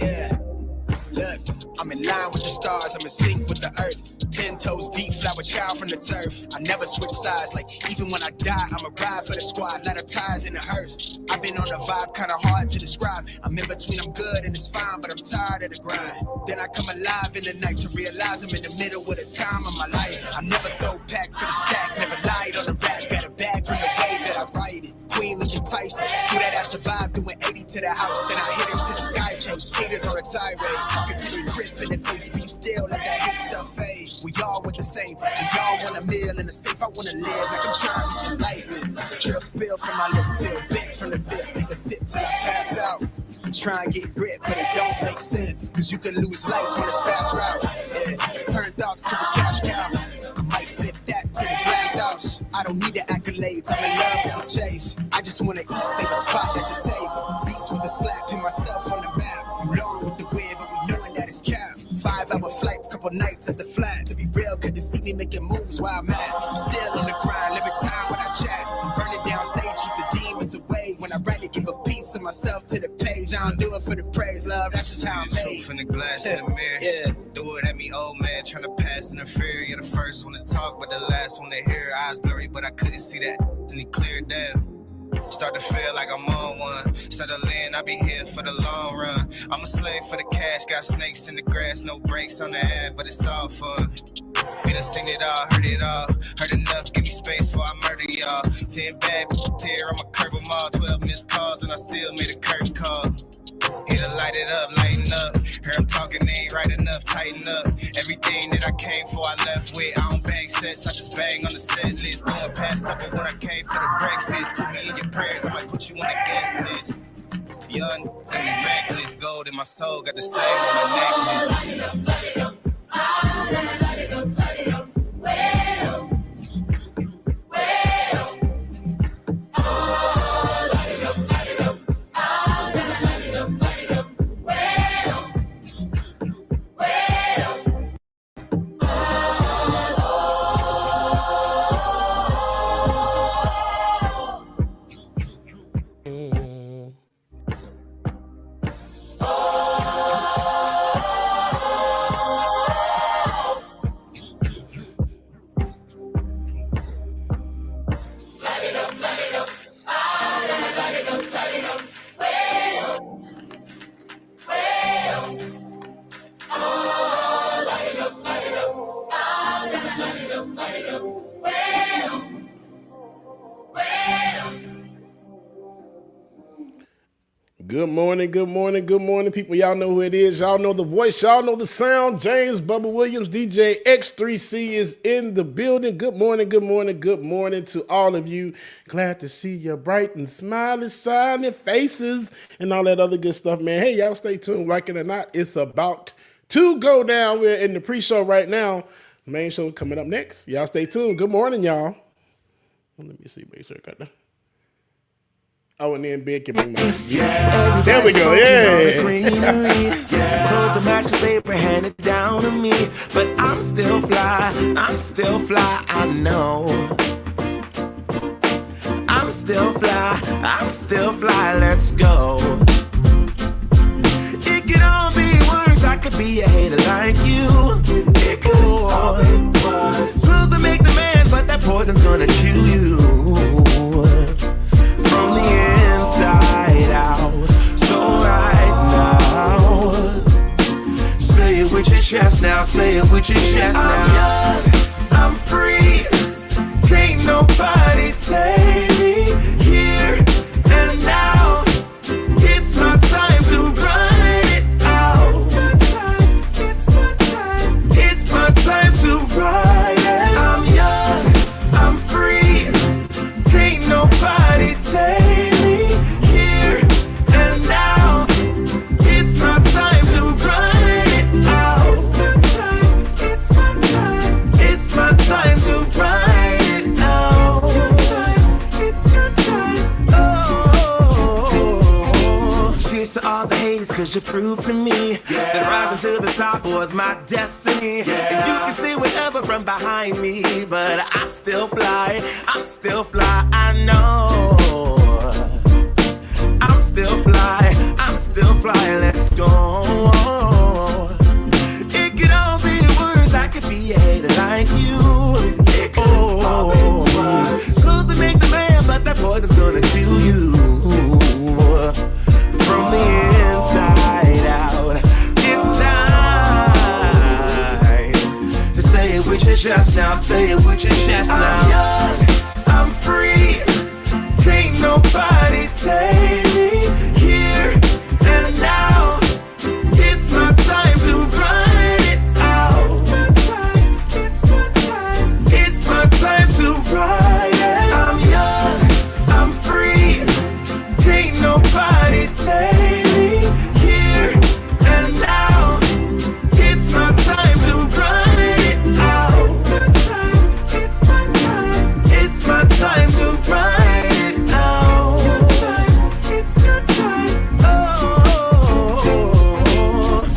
Yeah. Look, I'm in line with the stars, I'm in sync with the earth. 10 toes deep, flower child from the turf. I never switch sides, like even when I die, I'ma ride for the squad, not a ties in the hearse. I've been on the vibe, kinda hard to describe. I'm in between, I'm good and it's fine, but I'm tired of the grind. Then I come alive in the night to realize I'm in the middle of the time of my life. I never sold pack for the stack, never lied on the rap. Got a bag from the way that I write it. Queen looking Tyson, do that ass the vibe, doing 80 to the house. Then I hit him to the sky, change haters on a tirade. Talking to the crib in the face, be still, like that hate stuff fade. We all want the same, we all want a meal in the safe. I wanna live like I'm trying to reach enlightenment. Trail spill from my lips, feel big from the bit. Take a sip till I pass out. I'm trying to get grip, but it don't make sense. Cause you can lose life on this fast route. Yeah, turn thoughts to a cash cow. I might flip that to the glass house. I don't need the accolades, I'm in love with the chase. I just wanna eat, save a spot at the table. Beast with the slap, pin myself on the map. You long with the wind, but we knowing that it's cap. 5-hour flights, couple nights at the flat. To be real, good to see me making moves while I'm at. I'm still on the grind, limit time when I chat. I'm burning down sage, keep the demons away. When I write to give a piece of myself to the page. I don't do it for the praise, love, that's just how I'm made. From the glass in the mirror, yeah. Do it at me, old man, trying to pass in the fear. You're the first one to talk, but the last one to hear. Eyes blurry, but I couldn't see that, then he cleared down. Start to feel like I'm on one. Settle in, I be here for the long run. I'm a slave for the cash, got snakes in the grass, no brakes on the ad, but it's all fun. We done seen it all, heard enough, give me space before I murder y'all. 10 bad here, I'ma curve them all. 12 missed calls and I still made a curtain call. Here to light it up, lighten up. Hear I'm talking, they ain't right enough, tighten up. Everything that I came for, I left with. I don't bang sets, I just bang on the set list. Going past supper when I came for the breakfast. Put me in your prayers, I might put you on the guest list. Young, tell me reckless, gold in my soul, got the same on the necklace. Light it up, ah, light it up, well, well, oh, light it up, ah, light it up, well, well, Good morning, people. Y'all know who it is. Y'all know the voice. Y'all know the sound. James Bubba Williams, DJ X3C is in the building. Good morning to all of you. Glad to see your bright and smiling, shining faces and all that other good stuff, man. Hey, y'all stay tuned. Like it or not, it's about to go down. We're in the pre-show right now. Main show coming up next. Y'all stay tuned. Good morning, y'all. Let me see. Make sure I got that. Oh, and then Big can bring my There we go, yeah. Close the matches, they were handed down to me. But I'm still fly, I know. I'm still fly, let's go. It could all be worse, I could be a hater like you. It could all be worse. Pills to make the man, but that poison's gonna chew you. From the inside out, so right now, say it with your chest now, say it with your chest now. I'm young, I'm free, can't nobody take me here and now. It's my time to run it out. It's my time to ride it. I'm young, I'm free, can't nobody take me here and now. It's my time to run it out. It's my time to ride it out. It's your time. Oh, cheers to all the haters, cause you proved to me that rising to the top was my destiny. And you can see whatever from behind me, but I'm still fly, I know. I'm still fly, let's go. chest now, say it with your chest now. I'm young, I'm free, can't nobody take me here and now. It's my time to run it out. It's my time, it's my time to ride it. I'm young, I'm free, can't nobody take me here and now. It's my time to run it out. It's my time, it's my time to ride it out. It's your time, oh.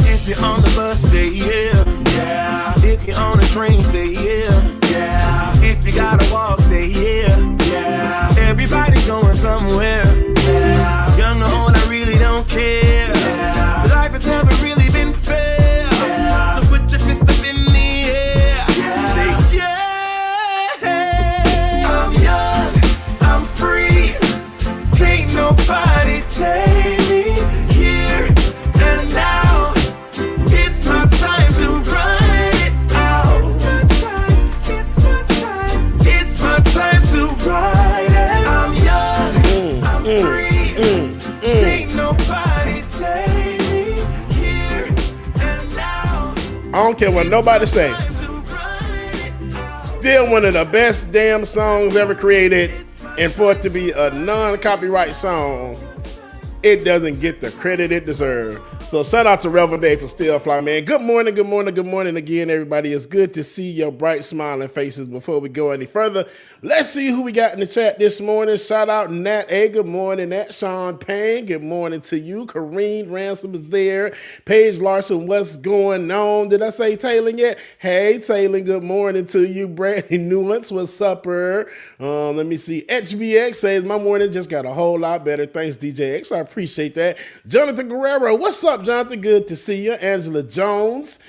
If you're on the bus, say yeah, yeah. If you're on the train, say yeah, yeah. If you gotta walk, say yeah, yeah. Everybody going somewhere, yeah. Young or old, I really don't care, yeah. Life has never really been fair, yeah. So put your fist up in the air, yeah. Say yeah. I'm young, I'm free, can't nobody take me here and now. It's my time to run it out. It's my time, it's my time to ride it. I'm young, I'm free, can't nobody take me here and now. I don't care what nobody say. Time to run it out. Still One of the best damn songs ever created, and for it to be a non-copyright song, it doesn't get the credit it deserves. So shout out to Revel Day for Still Fly, man. Good morning, good morning, good morning again, everybody. It's good to see your bright smiling faces. Before we go any further, let's see who we got in the chat this morning. Shout out Nat A, good morning. Nat Sean Payne, good morning to you. Kareem Ransom is there. Paige Larson, what's going on? Did I say Taylor yet? Hey, Taylor, good morning to you. Brandy Nuance, what's up, let me see. HBX says, my morning just got a whole lot better. Thanks, DJ X. I appreciate that. Jonathan Guerrero, what's up, Jonathan? Good to see you. Angela Jones.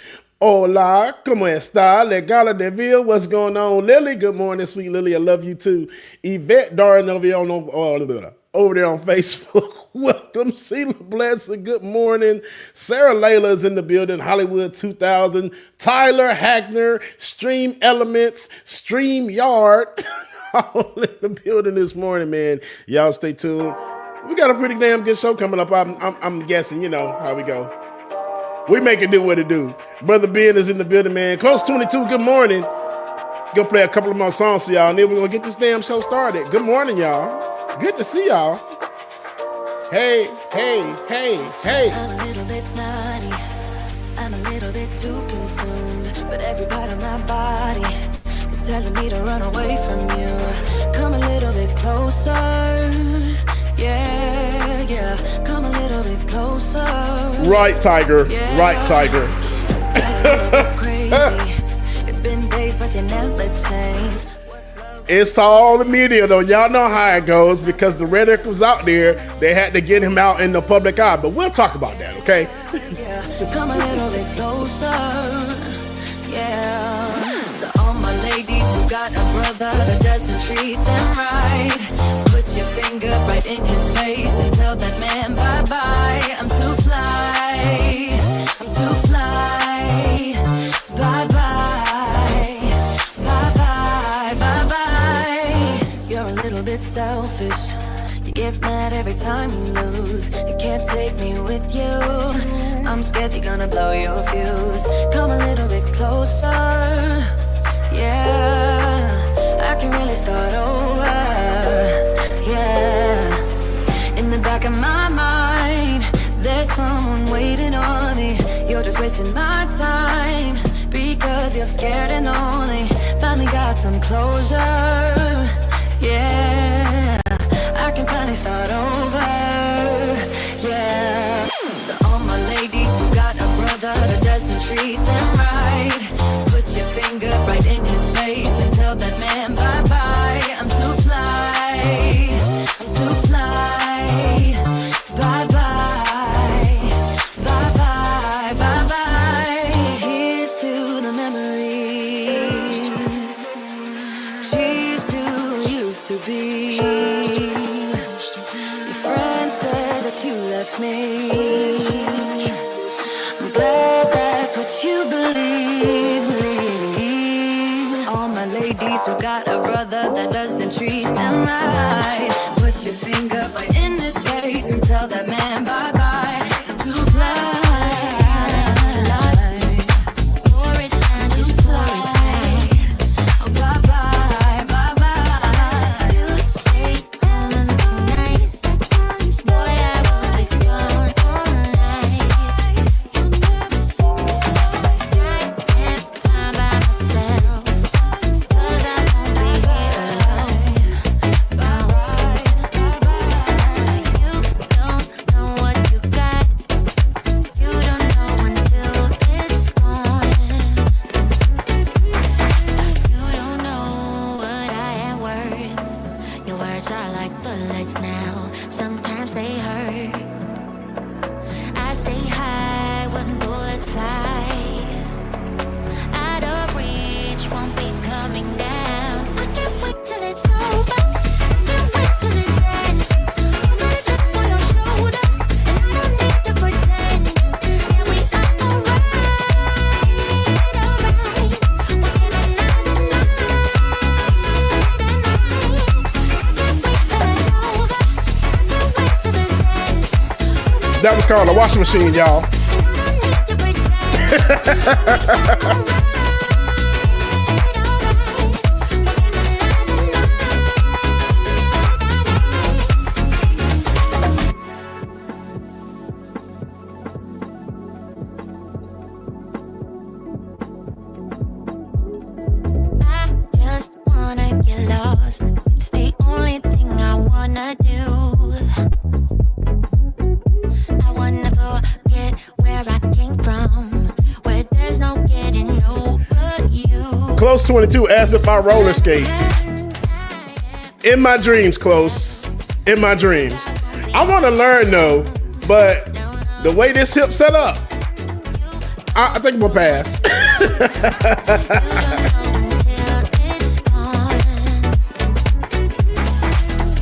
Hola, ¿cómo está? Legala Deville, what's going on? Lily, good morning, sweet Lily. I love you too. Yvette Darren over there on Facebook. Welcome, Sheila Blessing. Good morning. Sarah Layla is in the building. Hollywood 2000. Tyler Hackner, Stream Elements, Stream Yard. All in the building this morning, man. Y'all stay tuned. We got a pretty damn good show coming up. I'm guessing, you know how we go. We make it do what it do. Brother Ben is in the building, man. Coach 22, good morning. Gonna play a couple of more songs for y'all, and then we're gonna get this damn show started. Good morning, y'all. Good to see y'all. Hey, hey, hey, hey. I'm a little bit naughty, I'm a little bit too consumed, but every part of my body is telling me to run away from you. Come a little bit closer, yeah, yeah. Come a little bit closer. Right, Tiger. Yeah. Right, Tiger. A little bit crazy. It's been days, but you never change. It's to all the media, though. Y'all know how it goes because the rhetoric was out there. They had to get him out in the public eye. But we'll talk about that, okay? Yeah, come a little bit closer. Yeah. To all my ladies who got a brother that doesn't treat them right, put your finger right in his face and tell that man bye-bye. I'm too fly. I'm too fly. Bye-bye. Bye-bye. Bye-bye. You're a little bit selfish. You get mad every time you lose. You can't take me with you. I'm scared you're gonna blow your fuse. Come a little bit closer. Yeah, I can really start over. Yeah, in the back of my mind, there's someone waiting on me. You're just wasting my time because you're scared and lonely. Finally got some closure. Yeah, I can finally start over. Yeah, to all my ladies who got a brother that doesn't treat them right, put your finger right in his face and tell that man bye-bye. I'm too fly. I'm too fly. Bye-bye. Bye-bye. Bye-bye. Here's to the memories. She's too used to be. You ladies who got a brother that doesn't treat them right. Put your finger right in his face and tell that man bye-bye to fly. That was called a washing machine, y'all. I just wanna get lost. It's the only thing I wanna do. Close 22 as if I roller skate. In my dreams, Close. In my dreams. I want to learn though, but the way this hip set up, I think I'm gonna pass.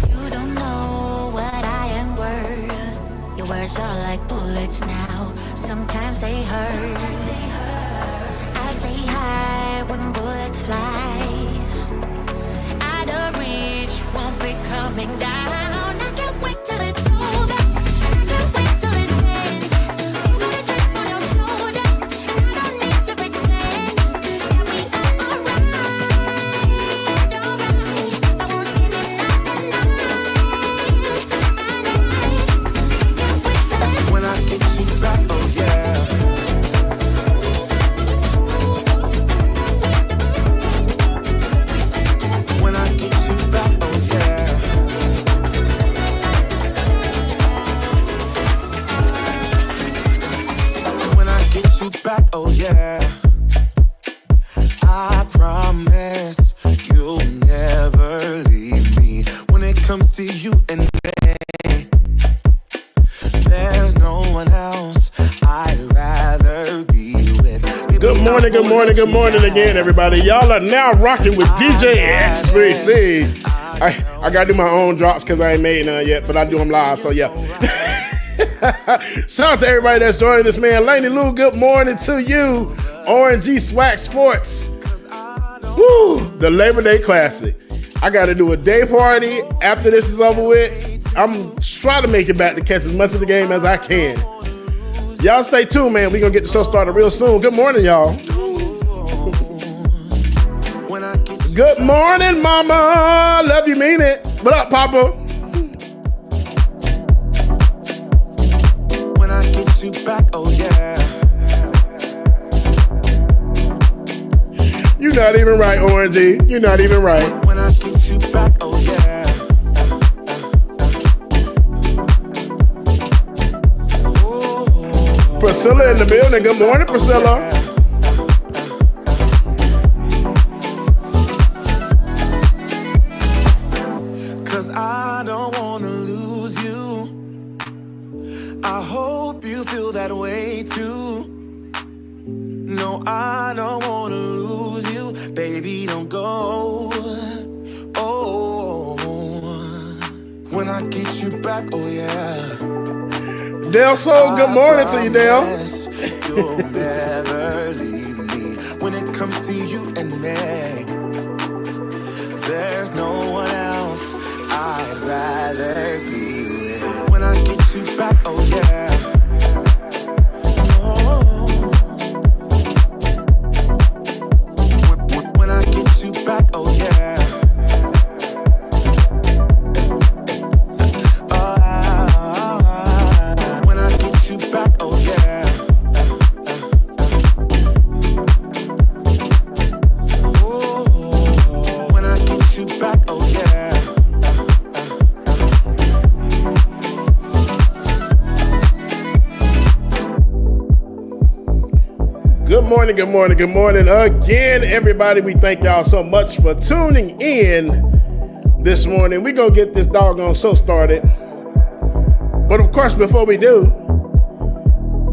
You don't know what I am worth. Your words are like bullets now. Sometimes they hurt. I stay high when bullets fly. Out of reach, won't be coming down. I can't wait till it's over. I can't wait till it ends. You got a chip on your shoulder, and I don't need to pretend that we are alright. I won't stand in the night. When I get you back, oh yeah. When I get you back, oh yeah. When I get you back, oh yeah. I promise you'll never leave me. When it comes to you and me, there's no one else I'd rather be with. Good morning, good morning, good morning again, everybody. Y'all are now rocking with DJ X3C. I gotta do my own drops because I ain't made none yet, but I do them live, so yeah. Shout out to everybody that's joining us, man. Laney Lou, good morning to you. Orange G Swag Sports. Woo, the Labor Day Classic. I gotta do a day party after this is over with. I'm trying to make it back to catch as much of the game as I can. Y'all stay tuned, man. We're gonna get the show started real soon. Good morning, y'all. Good morning, mama. Love you, mean it. What up, Papa? When I get you back, oh yeah. You're not even right, Orangey. You're not even right. When I get you back, oh yeah. Priscilla in the building. Good morning, Priscilla. Cause I don't wanna lose you. I hope you feel that way too. No, I don't wanna lose you. Baby, don't go. Oh, when I get you back, oh yeah. Dale Soul, good morning to you, Dale. You'll never leave me when it comes to you and me. Good morning, good morning, good morning again, everybody. We thank y'all so much for tuning in this morning. We're going to get this doggone show started. But of course, before we do,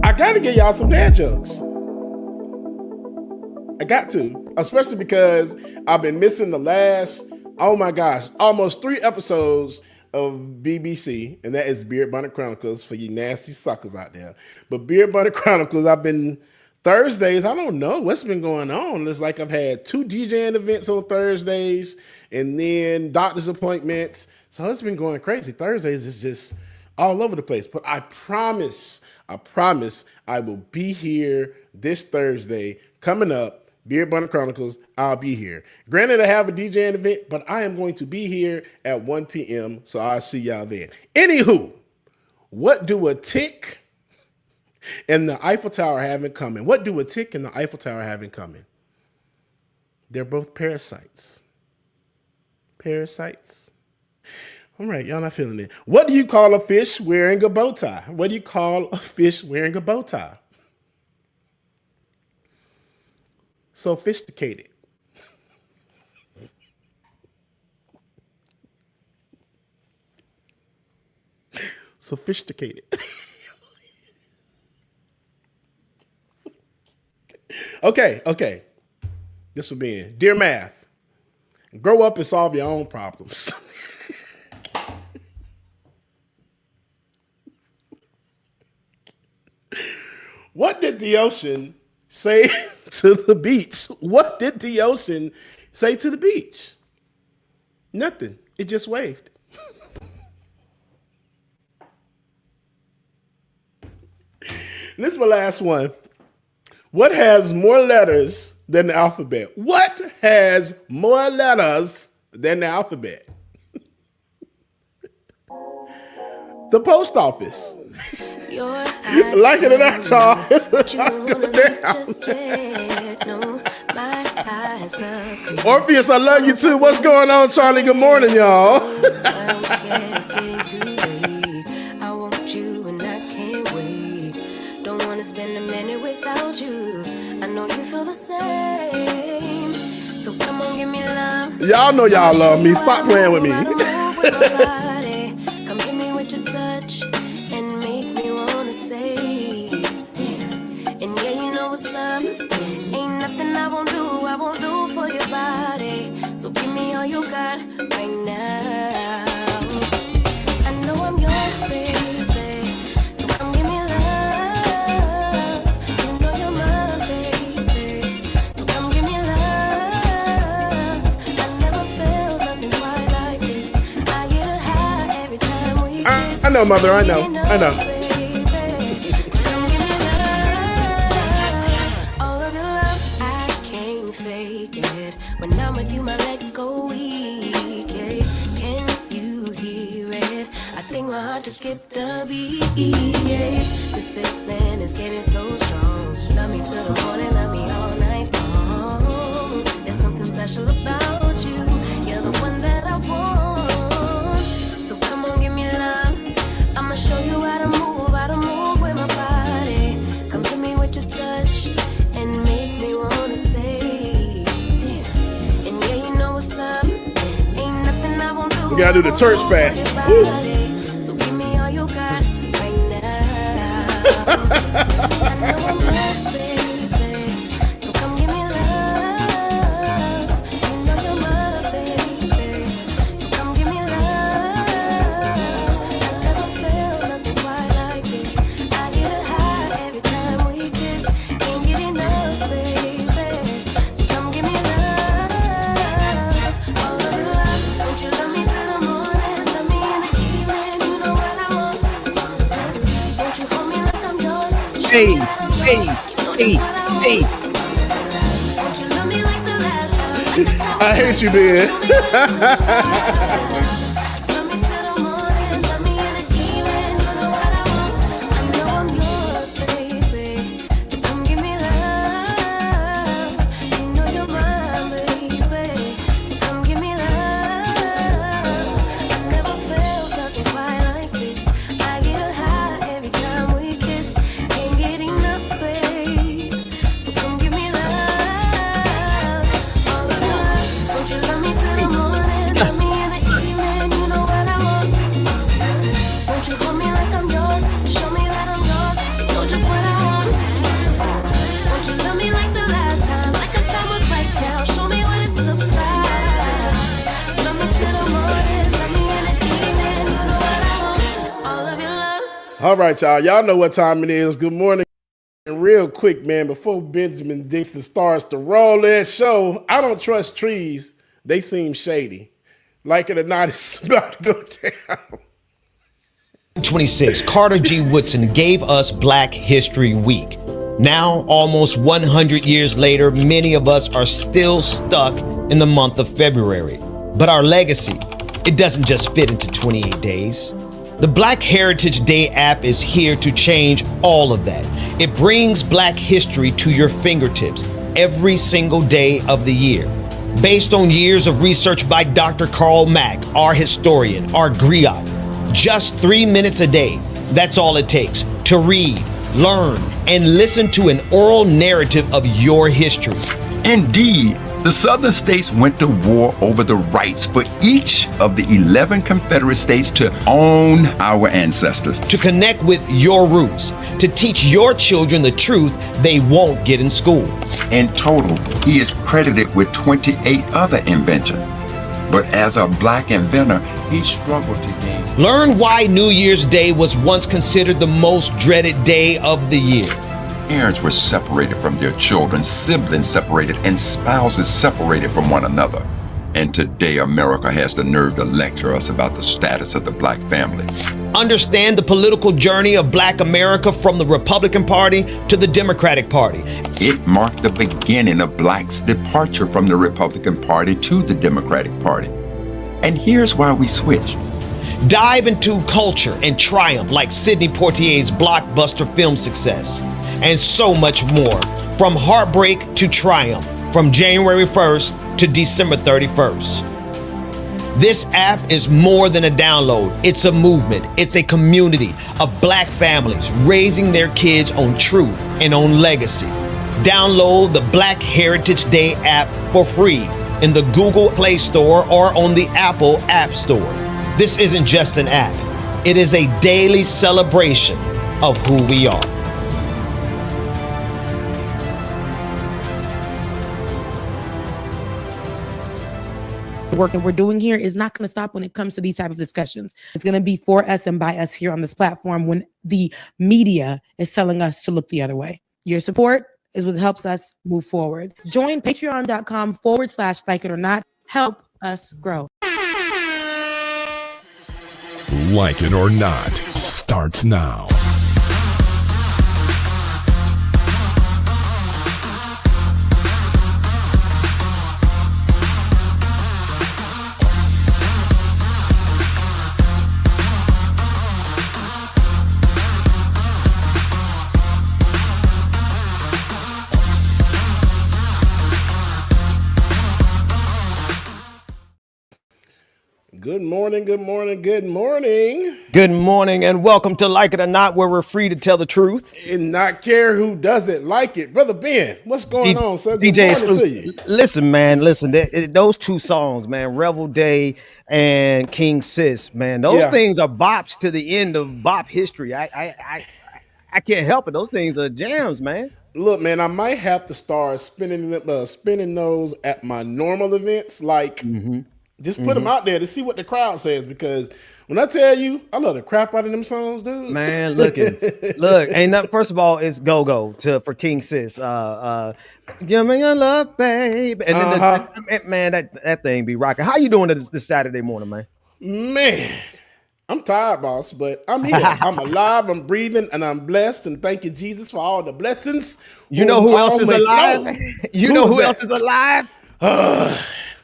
I got to give y'all some dad jokes. I got to, especially because I've been missing the last, oh my gosh, almost 3 episodes of BBC, and that is Beard Bonnet Chronicles for you nasty suckers out there. But Beard Bonnet Chronicles, I've been Thursdays, I don't know what's been going on. It's like I've had 2 DJing events on Thursdays and then doctor's appointments. So it's been going crazy. Thursdays is just all over the place. But I promise I will be here this Thursday coming up. Beard Bonnet Chronicles, I'll be here. Granted, I have a DJing event, but I am going to be here at 1 p.m., so I'll see y'all then. Anywho, what do a tick and the Eiffel Tower have in common? What do a tick and the Eiffel Tower have in common? They're both parasites. Parasites. All right, y'all not feeling it. What do you call a fish wearing a bow tie? What do you call a fish wearing a bow tie? Sophisticated. Sophisticated. Okay. This will be in. Dear Math, grow up and solve your own problems. What did the ocean say to the beach? What did the ocean say to the beach? Nothing. It just waved. This is my last one. What has more letters than the alphabet? What has more letters than the alphabet? The post office. Like it or not, y'all, it's Orpheus, I love you too. What's going on, Charlie? Good morning, y'all. I want you and I can't wait. Don't want to spend a minute without you. I know you feel the same. So come on, give me love. Y'all know y'all love me. Stop playing with me. Come give me with your touch and make me wanna say, damn. And yeah, you know what's up. Ain't nothing I won't do for your body. So give me all you got right now. I know I'm yours, baby. So come give me love. You know you're my baby. So come give me love. I never felt nothing quite like this. I get a high every time we kiss. I know, mother. I know. When I'm with you, my legs go weak. Yeah. Can you hear it? I think my heart just skipped a beat. Yeah. This feeling is getting so strong. Love me till the morning, love me all night long. There's something special about you. You're the one that I want. So come on, give me love. I'ma show you how to move with my body. Come to me with your touch and make me wanna say. We gotta do the church back. So give me all you got right now. I know I'm blessed, baby. So come give me love. You know you're my baby. So come give me love. I never felt nothing quite like this. I get a high every time we kiss. Can't get enough, baby. So come give me love. All of your love. Don't you love me? Hey. I hate you, man. So come All right, y'all. Y'all know what time it is. Good morning. And real quick, man, before Benjamin Dixon starts to roll that show, I don't trust trees. They seem shady. Like it or not, it's about to go down. 26, Carter G. Woodson gave us Black History Week. Now, almost 100 years later, many of us are still stuck in the month of February. But our legacy, it doesn't just fit into 28 days. The Black Heritage Day app is here to change all of that. It brings Black history to your fingertips every single day of the year. Based on years of research by Dr. Carl Mack, our historian, our griot, just 3 minutes a day, that's all it takes to read, learn, and listen to an oral narrative of your history. Indeed, the Southern states went to war over the rights for each of the 11 Confederate states to own our ancestors. To connect with your roots, to teach your children the truth they won't get in school. In total, he is credited with 28 other inventions. But as a Black inventor, he struggled to gain. Learn why New Year's Day was once considered the most dreaded day of the year. Parents were separated from their children, siblings separated, and spouses separated from one another. And today, America has the nerve to lecture us about the status of the Black family. Understand the political journey of Black America from the Republican Party to the Democratic Party. It marked the beginning of Blacks' departure from the Republican Party to the Democratic Party. And here's why we switched. Dive into culture and triumph like Sidney Poitier's blockbuster film success. And so much more. From heartbreak to triumph. From January 1st to December 31st. This app is more than a download. It's a movement. It's a community of Black families raising their kids on truth and on legacy. Download the Black Heritage Day app for free in the Google Play Store or on the Apple App Store. This isn't just an app. It is a daily celebration of who we are. Work that we're doing here is not going to stop when it comes to these type of discussions. It's going to be for us and by us here on this platform when the media is telling us to look the other way. Your support is what helps us move forward. Join patreon.com/like it or not. Help us grow. Like It or Not starts now. Good morning, good morning, good morning. Good morning and welcome to Like It or Not, where we're free to tell the truth. And not care who doesn't like it. Brother Ben, what's going on, sir? Good DJ morning to you. Listen, man, those two songs, man, Rebel Day and King Sis, man, those things are bops to the end of bop history. I can't help it. Those things are jams, man. Look, man, I might have to start spinning those at my normal events, like just put them out there to see what the crowd says, because when I tell you, I love the crap out of them songs, dude. Man, look, ain't nothing. First of all, it's Go for King Sis. Give me your love, babe. And then that thing be rocking. How you doing this Saturday morning, man? Man, I'm tired, boss, but I'm here. I'm alive, I'm breathing, and I'm blessed. And thank you, Jesus, for all the blessings. You know who else is alive? You know who else is alive?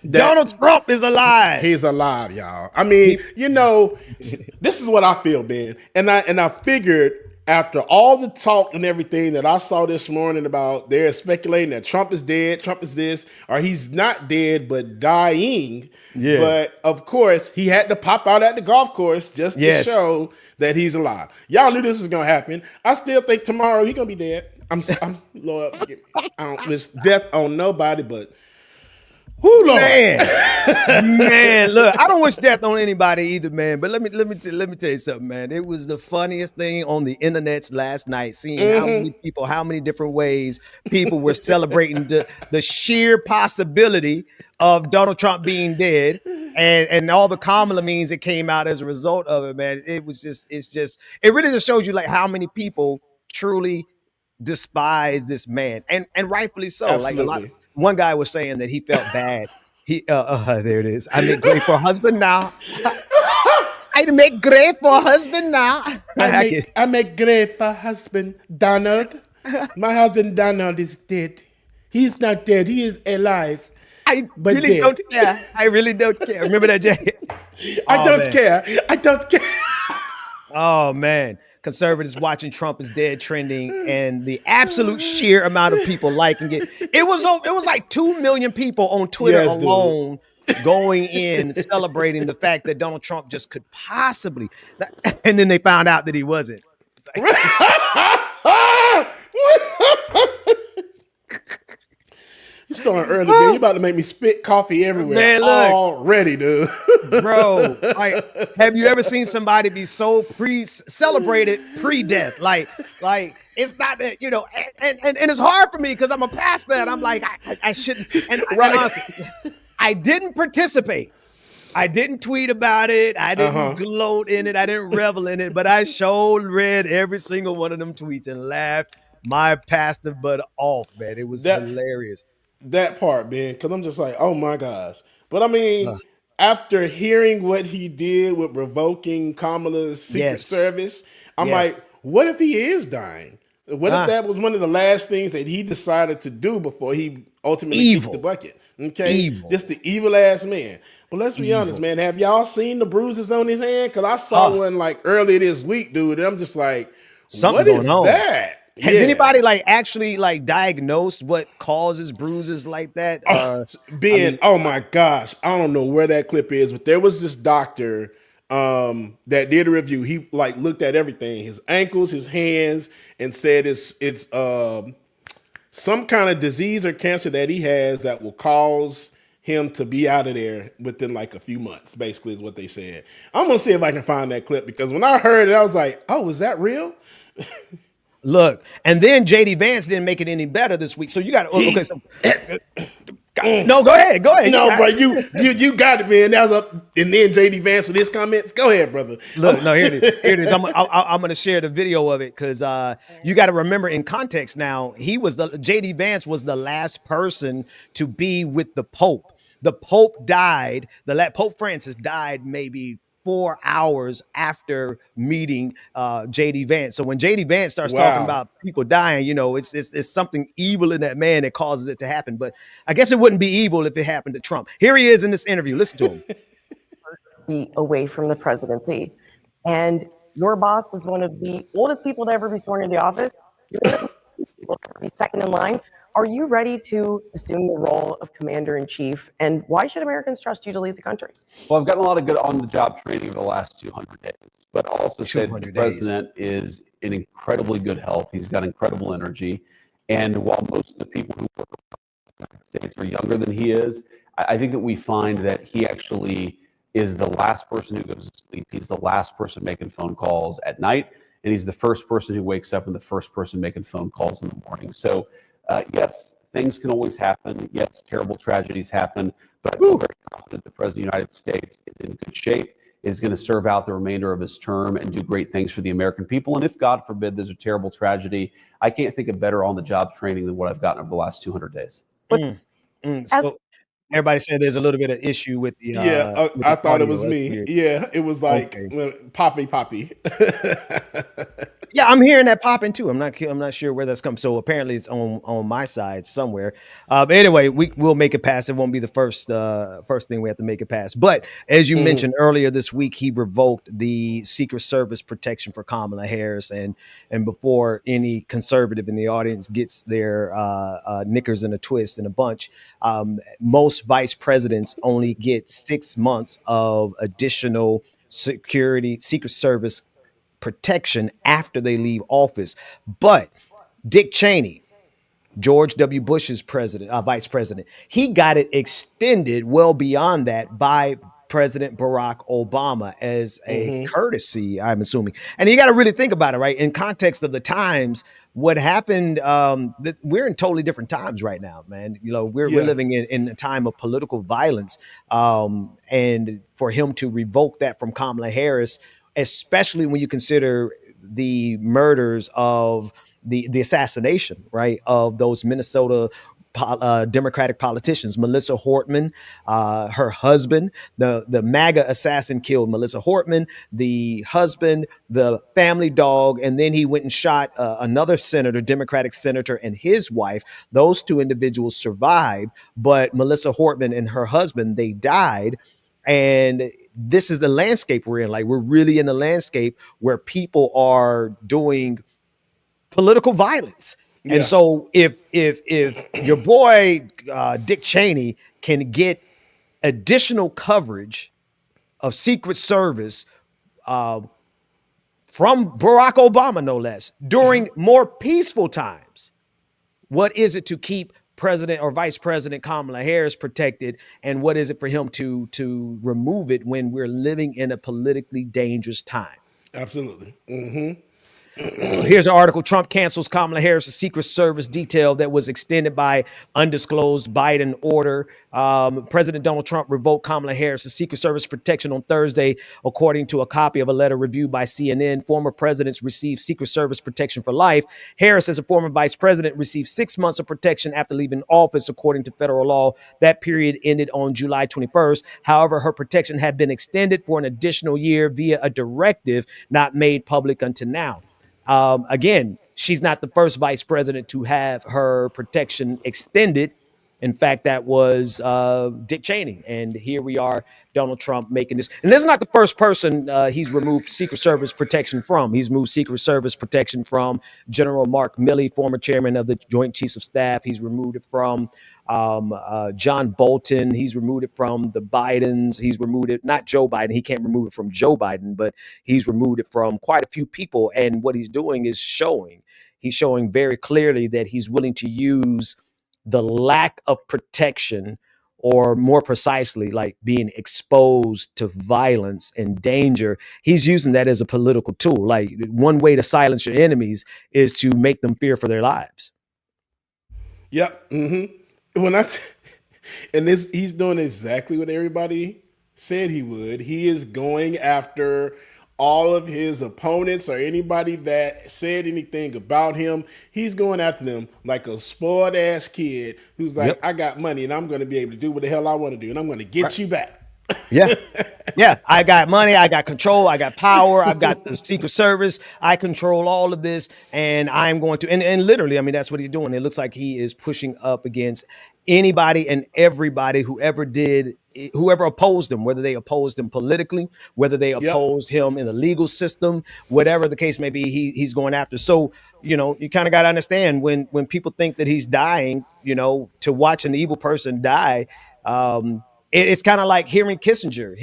Donald Trump is alive. He's alive, y'all. I mean, this is what I feel, Ben. And I figured after all the talk and everything that I saw this morning about they're speculating that Trump is dead, Trump is this, or he's not dead but dying. Yeah. But of course, he had to pop out at the golf course just to show that he's alive. Y'all knew this was gonna happen. I still think tomorrow he's gonna be dead. I'm Lord, forgive me. I don't wish death on nobody, but Who, Lord? Man, look, I don't wish death on anybody either, man. But let me tell you something, man. It was the funniest thing on the internet last night, seeing how many people, how many different ways people were celebrating the sheer possibility of Donald Trump being dead, and all the Kamala memes that came out as a result of it, man. It really just shows you like how many people truly despise this man, and rightfully so. Absolutely. One guy was saying that he felt bad. There it is. I make great for a husband now. I make great for a husband now. I make great for husband Donald. My husband Donald is dead. He's not dead. He is alive. I but really dead. don't care. I really don't care. Remember that, Jay? I don't care. I don't care. Oh man. Conservatives watching Trump is dead trending, and the absolute sheer amount of people liking it. It was like 2 million people on Twitter alone going in celebrating the fact that Donald Trump just could possibly, and then they found out that he wasn't. You starting early, man. You about to make me spit coffee everywhere. Man, look. Already, dude. Bro, like, have you ever seen somebody be so celebrated pre-death? Like it's not that, you know, and it's hard for me because I'm a pastor and I'm like, I shouldn't. And honestly, I didn't participate. I didn't tweet about it. I didn't gloat in it. I didn't revel in it. But I sure read every single one of them tweets and laughed my pastor butt off, man. It was hilarious. That part, man, because I'm just like, oh my gosh. But I mean, after hearing what he did with revoking Kamala's Secret Service, I'm like, what if he is dying? What if that was one of the last things that he decided to do before he ultimately kicked the bucket? Okay, just the evil ass man. But let's be honest, man. Have y'all seen the bruises on his hand? Because I saw one like earlier this week, dude. And I'm just like, what is that? Has anybody like actually like diagnosed what causes bruises like that? Oh my gosh, I don't know where that clip is, but there was this doctor that did a review. He like looked at everything, his ankles, his hands, and said it's some kind of disease or cancer that he has that will cause him to be out of there within like a few months, basically is what they said. I'm gonna see if I can find that clip because when I heard it, I was like, oh, is that real? Look, and then JD Vance didn't make it any better this week. So you got okay. So no, go ahead. No, bro, you got it, man. That was up, and then JD Vance with his comments. Go ahead, brother. Look, no, here it is. I'm going to share the video of it because you got to remember in context. Now, JD Vance was the last person to be with the Pope. The Pope died. Pope Francis died maybe 4 hours after meeting JD Vance. So when JD Vance starts talking about people dying, you know, it's something evil in that man that causes it to happen. But I guess it wouldn't be evil if it happened to Trump. Here he is in this interview. Listen to him. Be away from the presidency. And your boss is one of the oldest people to ever be sworn into the office. You're one of the people to be second in line. Are you ready to assume the role of commander-in-chief? And why should Americans trust you to lead the country? Well, I've gotten a lot of good on-the-job training over the last 200 days, but I'll also say the president is in incredibly good health. He's got incredible energy. And while most of the people who work in the United States are younger than he is, I think that we find that he actually is the last person who goes to sleep. He's the last person making phone calls at night, and he's the first person who wakes up and the first person making phone calls in the morning. So yes, things can always happen. Yes, terrible tragedies happen, but I'm very confident the President of the United States is in good shape, is going to serve out the remainder of his term and do great things for the American people. And if, God forbid, there's a terrible tragedy, I can't think of better on-the-job training than what I've gotten over the last 200 days. So everybody said there's a little bit of issue with the with I the thought it audio. was That's me. weird. Yeah, it was like poppy. Yeah, I'm hearing that popping too. I'm not sure where that's come. So apparently it's on my side somewhere. But anyway, we'll make it past. It won't be the first thing we have to make it past. But as you mentioned earlier this week, he revoked the Secret Service protection for Kamala Harris. And before any conservative in the audience gets their knickers in a twist in a bunch, most vice presidents only get 6 months of additional Secret Service protection after they leave office. But Dick Cheney, George W. Bush's vice president. He got it extended well beyond that by President Barack Obama as a courtesy, I'm assuming. And you got to really think about it, right? In context of the times, what happened, we're in totally different times right now, man. You know, we're living in a time of political violence. And for him to revoke that from Kamala Harris, especially when you consider the murders of the assassination, right, of those Minnesota Democratic politicians, Melissa Hortman, her husband, the MAGA assassin killed Melissa Hortman, the husband, the family dog, and then he went and shot another senator, Democratic senator, and his wife. Those two individuals survived, but Melissa Hortman and her husband, they died. And this is the landscape we're in. Like, we're really in the landscape where people are doing political violence. Yeah. And so if your boy Dick Cheney can get additional coverage of Secret Service from Barack Obama, no less, during more peaceful times, what is it to keep President or Vice President Kamala Harris protected, and what is it for him to remove it when we're living in a politically dangerous time? Absolutely. Here's an article. Trump cancels Kamala Harris' Secret Service detail that was extended by undisclosed Biden order. President Donald Trump revoked Kamala Harris' Secret Service protection on Thursday, according to a copy of a letter reviewed by CNN. Former presidents receive Secret Service protection for life. Harris, as a former vice president, received 6 months of protection after leaving office, according to federal law. That period ended on July 21st. However, her protection had been extended for an additional year via a directive not made public until now. Again, she's not the first vice president to have her protection extended. In fact, that was Dick Cheney. And here we are, Donald Trump making this. And this is not the first person he's removed Secret Service protection from. He's moved Secret Service protection from General Mark Milley, former chairman of the Joint Chiefs of Staff. He's removed it from John Bolton. He's removed it from the Bidens. He's removed it, not Joe Biden. He can't remove it from Joe Biden, but he's removed it from quite a few people. And what he's doing is he's showing very clearly that he's willing to use the lack of protection, or more precisely, like being exposed to violence and danger. He's using that as a political tool. Like, one way to silence your enemies is to make them fear for their lives. Yep. He's doing exactly what everybody said he would. He is going after all of his opponents or anybody that said anything about him. He's going after them like a spoiled ass kid who's like, I got money and I'm going to be able to do what the hell I want to do, and I'm going to get you back. Yeah. I got money. I got control. I got power. I've got the Secret Service. I control all of this, and I'm going to, and literally, I mean, that's what he's doing. It looks like he is pushing up against anybody and everybody whoever opposed him, whether they opposed him politically, whether they opposed him in the legal system, whatever the case may be, he's going after. So, you know, you kind of got to understand when people think that he's dying, you know, to watch an evil person die, it's kind of like Henry Kissinger,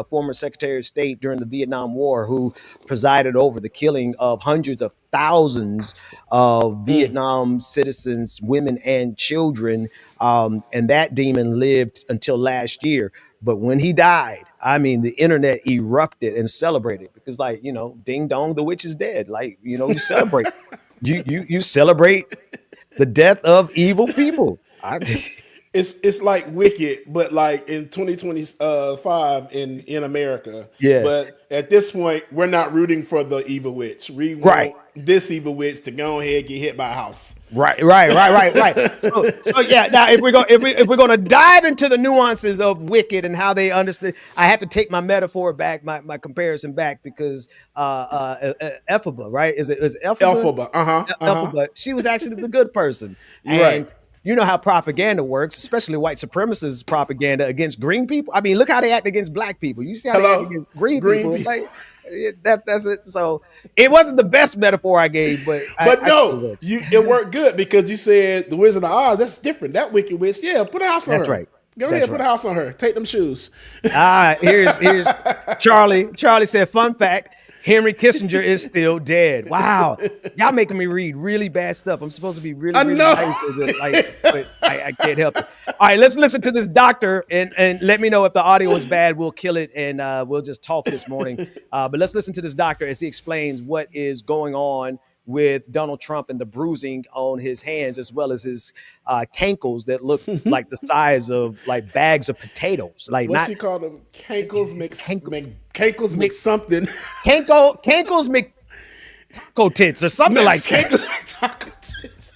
former Secretary of State during the Vietnam War, who presided over the killing of hundreds of thousands of Vietnam citizens, women and children. And that demon lived until last year. But when he died, I mean, the internet erupted and celebrated because, like, you know, ding dong, the witch is dead. Like, you know, you celebrate. you celebrate the death of evil people. It's like Wicked, but like in 2025 in America. Yeah. But at this point, we're not rooting for the evil witch. We want this evil witch to go ahead and get hit by a house. Right. So yeah. Now, if we're going to dive into the nuances of Wicked and how they understood, I have to take my metaphor back, my comparison back, because Elphaba, right? Is Elphaba? Elphaba. She was actually the good person. Right. You know how propaganda works, especially white supremacist propaganda against green people. I mean, look how they act against black people. You see how they act against green people. Like, that's it. So it wasn't the best metaphor I gave, but it worked good because you said the Wizard of Oz. That's different. That wicked witch. Yeah, put a house on her. That's right. Go ahead, put a house on her. Take them shoes. Here's Charlie. Charlie said, fun fact. Henry Kissinger is still dead. Wow. Y'all making me read really bad stuff. I'm supposed to be really, really nice to it, like, but I can't help it. All right, let's listen to this doctor and let me know if the audio is bad. We'll kill it and we'll just talk this morning. But let's listen to this doctor as he explains what is going on with Donald Trump and the bruising on his hands, as well as his cankles that look like the size of like bags of potatoes. Like, what's not he called them? Cankles mix something. Cankles mix taco tits or something like that. Cankles mix taco tits.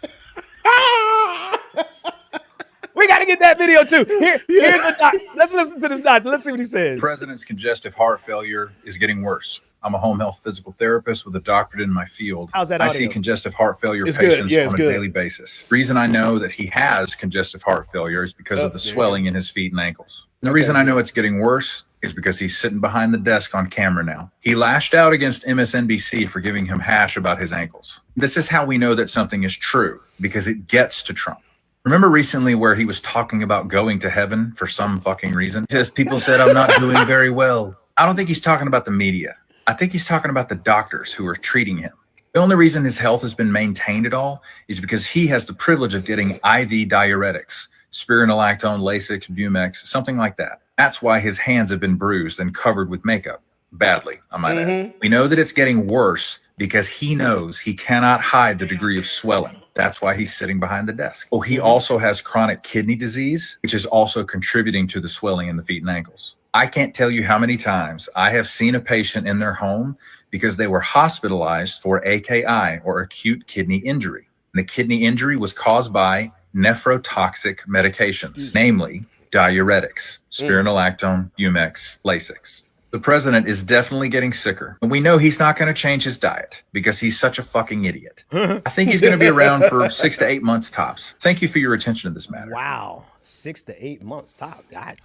We got to get that video too. Here's the doc. Let's listen to this doctor. Let's see what he says. The president's congestive heart failure is getting worse. I'm a home health physical therapist with a doctorate in my field. How's that I audio? see congestive heart failure It's patients good. Yeah, it's on a good. daily basis. The reason I know that he has congestive heart failure is because of the swelling in his feet and ankles. And the reason I know it's getting worse is because he's sitting behind the desk on camera now. He lashed out against MSNBC for giving him hash about his ankles. This is how we know that something is true, because it gets to Trump. Remember recently where he was talking about going to heaven for some fucking reason? He says, people said I'm not doing very well. I don't think he's talking about the media. I think he's talking about the doctors who are treating him. The only reason his health has been maintained at all is because he has the privilege of getting IV diuretics, spironolactone, Lasix, Bumex, something like that. That's why his hands have been bruised and covered with makeup. Badly, I might add. We know that it's getting worse because he knows he cannot hide the degree of swelling. That's why he's sitting behind the desk. Oh, he also has chronic kidney disease, which is also contributing to the swelling in the feet and ankles. I can't tell you how many times I have seen a patient in their home because they were hospitalized for AKI, or acute kidney injury. And the kidney injury was caused by nephrotoxic medications, namely diuretics, spironolactone, Bumex, Lasix. The president is definitely getting sicker. And we know he's not going to change his diet because he's such a fucking idiot. I think he's going to be around for 6 to 8 months tops. Thank you for your attention to this matter. Wow. 6 to 8 months top. God,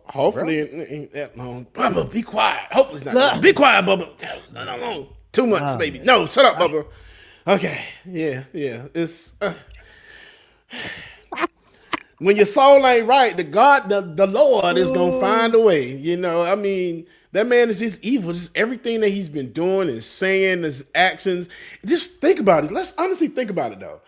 Hopefully it ain't that long. Bubba, be quiet. Hopefully it's not that long. Be quiet, Bubba. No. 2 months, baby. No, shut up, Bubba. Okay. Yeah. It's when your soul ain't right, the Lord is gonna find a way. You know, I mean, that man is just evil. Just everything that he's been doing and saying, his actions. Just think about it. Let's honestly think about it though.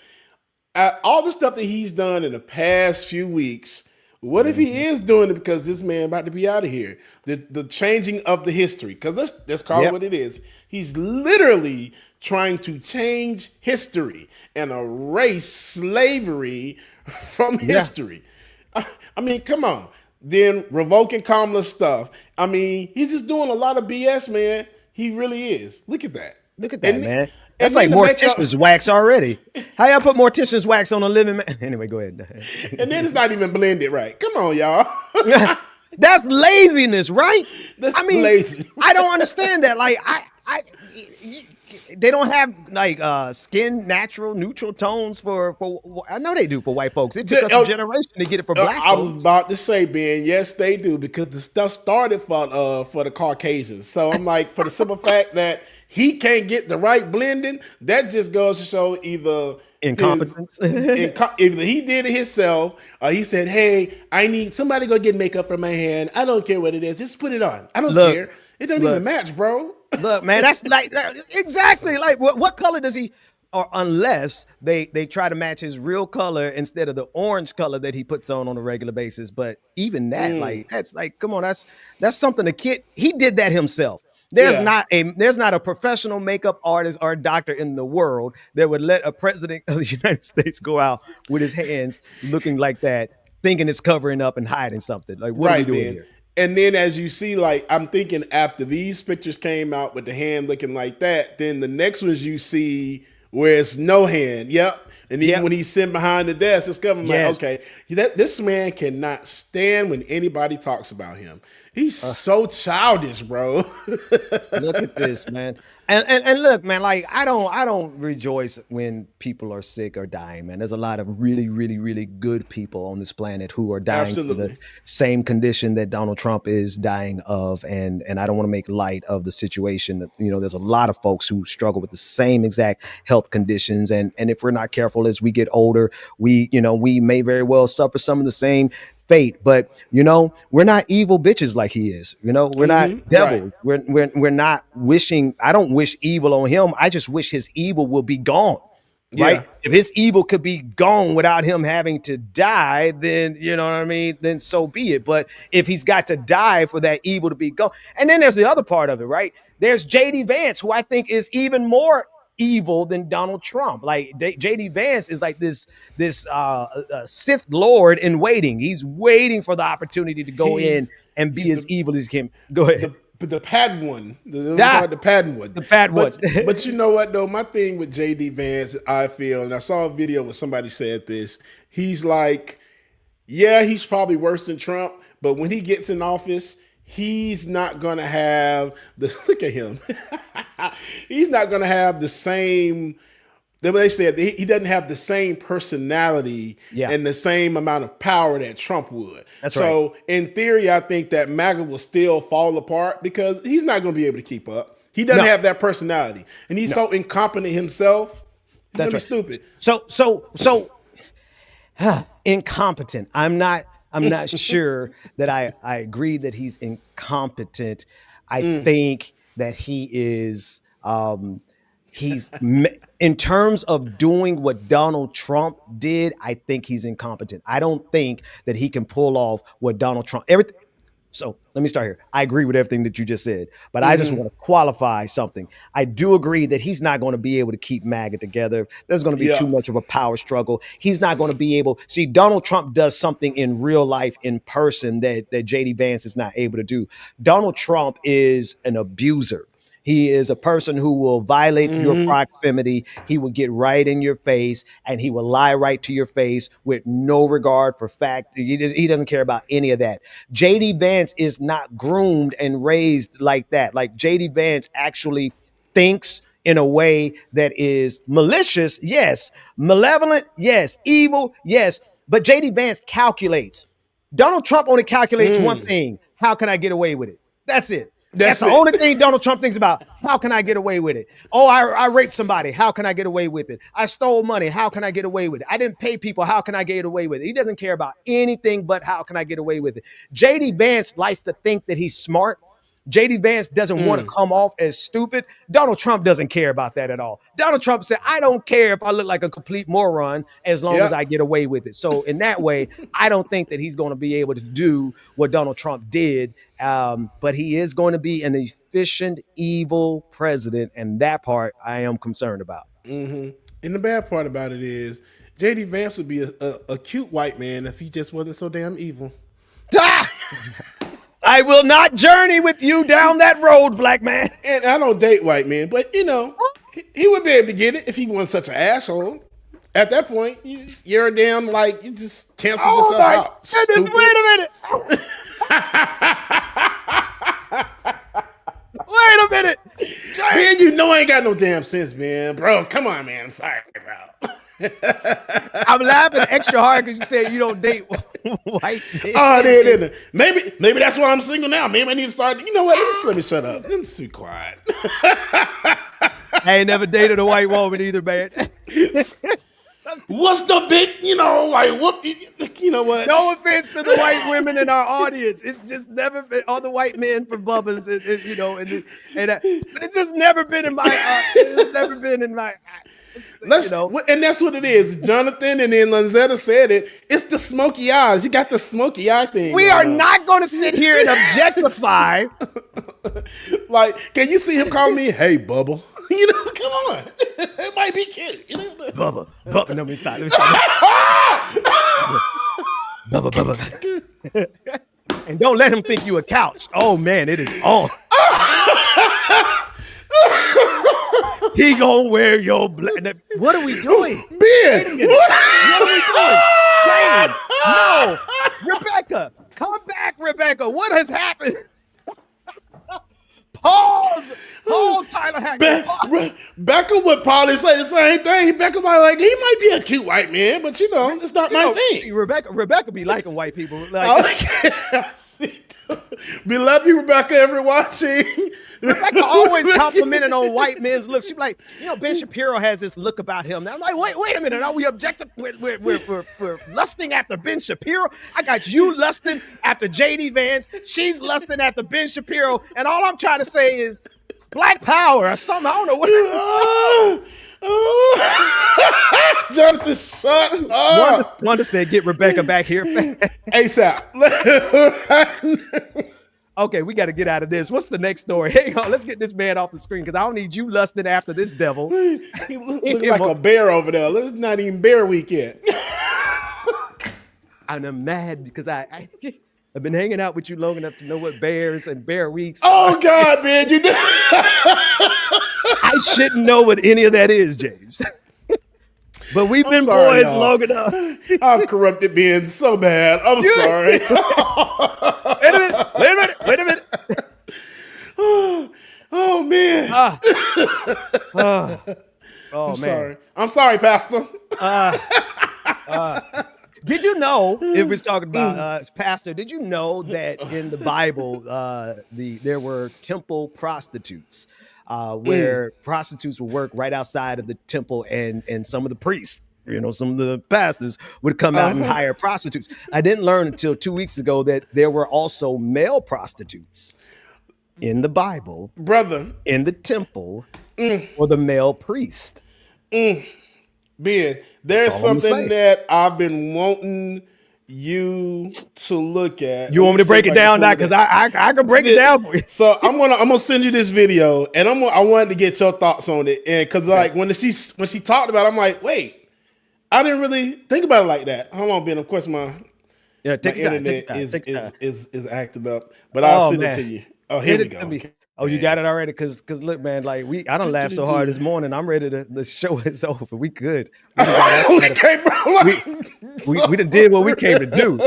All the stuff that he's done in the past few weeks, what if he is doing it because this man about to be out of here? The changing of the history. Because let's call it what it is. He's literally trying to change history and erase slavery from history. I mean, come on. Then revoking Kamala stuff. I mean, he's just doing a lot of BS, man. He really is. Look at that. Look at that, man. That's like Mortician's wax already. How y'all put Mortician's wax on a living man? Anyway, go ahead. And then it's not even blended right. Come on, y'all. That's laziness, right? I mean, lazy. I don't understand that. Like, they don't have like skin natural neutral tones for I know they do for white folks. It took us a generation to get it for black folks. I was about to say, Ben, yes, they do, because the stuff started for the Caucasians. So I'm like, for the simple fact that he can't get the right blending, that just goes to show either incompetence. Either he did it himself, or he said, "Hey, I need somebody go get makeup for my hand. I don't care what it is, just put it on. I don't care. It don't even match, bro." Look, man, that's like exactly like what color does he? Or unless they try to match his real color instead of the orange color that he puts on a regular basis. But even that, like, that's like, come on, that's something the kid, he did that himself. There's not a professional makeup artist or doctor in the world that would let a president of the United States go out with his hands looking like that, thinking it's covering up and hiding something. Like, what are we doing here? And then as you see, like, I'm thinking after these pictures came out with the hand looking like that, then the next ones you see where it's no hand. Yep. And even when he's sitting behind the desk, it's coming like, okay, this man cannot stand when anybody talks about him. He's so childish, bro. Look at this, man. And look, man, like I don't rejoice when people are sick or dying, man. There's a lot of really, really, really good people on this planet who are dying for the same condition that Donald Trump is dying of. And I don't want to make light of the situation. You know, there's a lot of folks who struggle with the same exact health conditions. And if we're not careful as we get older, we may very well suffer some of the same fate. But we're not evil bitches like he is. We're not devils. Right. We're not wishing. I don't wish evil on him. I just wish his evil will be gone. Right? Yeah. If his evil could be gone without him having to die, then you know what I mean? Then so be it. But if he's got to die for that evil to be gone, and then there's the other part of it, right? There's JD Vance, who I think is even more evil than Donald Trump. Like JD Vance is like this Sith Lord in waiting. He's waiting for the opportunity to go in and be as evil as he can. Go ahead. The Padawan, the Padawan. The Padawan. But you know what, though? My thing with J.D. Vance, I feel, and I saw a video where somebody said this, he's like, yeah, he's probably worse than Trump, but when he gets in office, he's not going to have look at him. He's not going to have the same, they said he doesn't have the same personality and the same amount of power that Trump would. That's so right. in theory, I think that MAGA will still fall apart because he's not going to be able to keep up. He doesn't have that personality, and he's so incompetent himself. He's going to be stupid. So incompetent. I'm not sure that I agree that he's incompetent. I think that he is. He's in terms of doing what Donald Trump did. I think he's incompetent. I don't think that he can pull off what Donald Trump. Everything. So let me start here. I agree with everything that you just said, but I just want to qualify something. I do agree that he's not going to be able to keep MAGA together. There's going to be too much of a power struggle. He's not going to be able. See, Donald Trump does something in real life, in person, that JD Vance is not able to do. Donald Trump is an abuser. He is a person who will violate your proximity. He will get right in your face, and he will lie right to your face with no regard for fact. He doesn't care about any of that. JD Vance is not groomed and raised like that. Like JD Vance actually thinks in a way that is malicious, yes. Malevolent, yes. Evil, yes. But JD Vance calculates. Donald Trump only calculates one thing. How can I get away with it? That's it. That's the only thing Donald Trump thinks about. How can I get away with it? Oh, I raped somebody. How can I get away with it? I stole money. How can I get away with it? I didn't pay people. How can I get away with it? He doesn't care about anything but how can I get away with it. JD Vance likes to think that he's smart. JD Vance doesn't want to come off as stupid. Donald Trump doesn't care about that at all. Donald Trump said, I don't care if I look like a complete moron as long as I get away with it. So in that way, I don't think that he's going to be able to do what Donald Trump did. But he is going to be an efficient, evil president. And that part I am concerned about. And the bad part about it is JD Vance would be a cute white man if he just wasn't so damn evil. I will not journey with you down that road, black man. And I don't date white men, but he would be able to get it if he wasn't such an asshole. At that point, you're a damn, you just canceled yourself out. Goodness, wait a minute. Wait a minute. Man, I ain't got no damn sense, man. Bro, come on, man. I'm sorry, bro. I'm laughing extra hard because you said you don't date white men. Oh, maybe that's why I'm single now. Maybe I need to start. You know what? Let me shut up. Let me be quiet. I ain't never dated a white woman either, man. What's the big, what? You know what? No offense to the white women in our audience. It's just never been all the white men for Bubba's, but it's just never been in my. It's never been in my. And that's what it is. Jonathan and then Lanzetta said it. It's the smoky eyes. You got the smoky eye thing. We are not going to sit here and objectify. Can you see him calling me, hey, Bubba? Come on. It might be cute. Bubba. No, let me stop. Bubba. And don't let him think you a couch. Oh, man, it is on. He gonna wear your black. What are we doing? Ben, what are we doing? Jane, no. Rebecca, come back, Rebecca. What has happened? Pause, Tyler Hackett. Becca would probably say the same thing. Becca might he might be a cute white man, but it's not my thing. See, Rebecca be liking white people. We love you, Rebecca, everyone watching. Rebecca always complimenting on white men's looks. She's like, Ben Shapiro has this look about him. Now I'm like, wait a minute. Are we objective? We're lusting after Ben Shapiro. I got you lusting after JD Vance. She's lusting after Ben Shapiro. And all I'm trying to say is Black Power or something. I don't know what. Jonathan, shut up. Wanda said, get Rebecca back here. ASAP. Okay, we got to get out of this. What's the next story? Hang on, let's get this man off the screen because I don't need you lusting after this devil. He looks like a bear over there. It's not even Bear Week yet. I'm mad because I've been hanging out with you long enough to know what bears and bear weeks. Oh God, man, you. I shouldn't know what any of that is, James. But we've been boys long enough. I've corrupted Ben so bad. I'm sorry. Wait a minute. Oh man. I'm sorry. I'm sorry, Pastor. Did you know, it was talking about Pastor, did you know that in the Bible, there were temple prostitutes where prostitutes would work right outside of the temple and some of the priests, some of the pastors would come out and hire prostitutes. I didn't learn until 2 weeks ago that there were also male prostitutes in the Bible, brother, in the temple, or the male priest. Ben, there's something that I've been wanting you to look at. You want me to break it down now? Because I can break it down for you. So I'm gonna send you this video, and I wanted to get your thoughts on it. And because when she talked about it, I'm like, wait, I didn't really think about it like that. Hold on, Ben. Of course, my internet is acting up, but I'll send it to you. Oh, here we go. Oh, you got it already? Because look, man, like I don't laugh so hard this morning. I'm ready to. The show is over. We good. We done did what we came to do.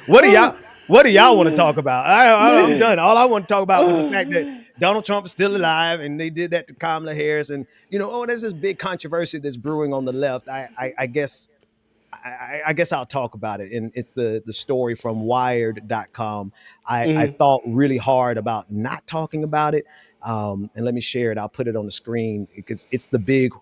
What do y'all want to talk about? I'm done. All I want to talk about was the fact that Donald Trump is still alive, and they did that to Kamala Harris, and there's this big controversy that's brewing on the left. I guess I'll talk about it. And it's the story from Wired.com. I thought really hard about not talking about it. And let me share it. I'll put it on the screen because it's the big,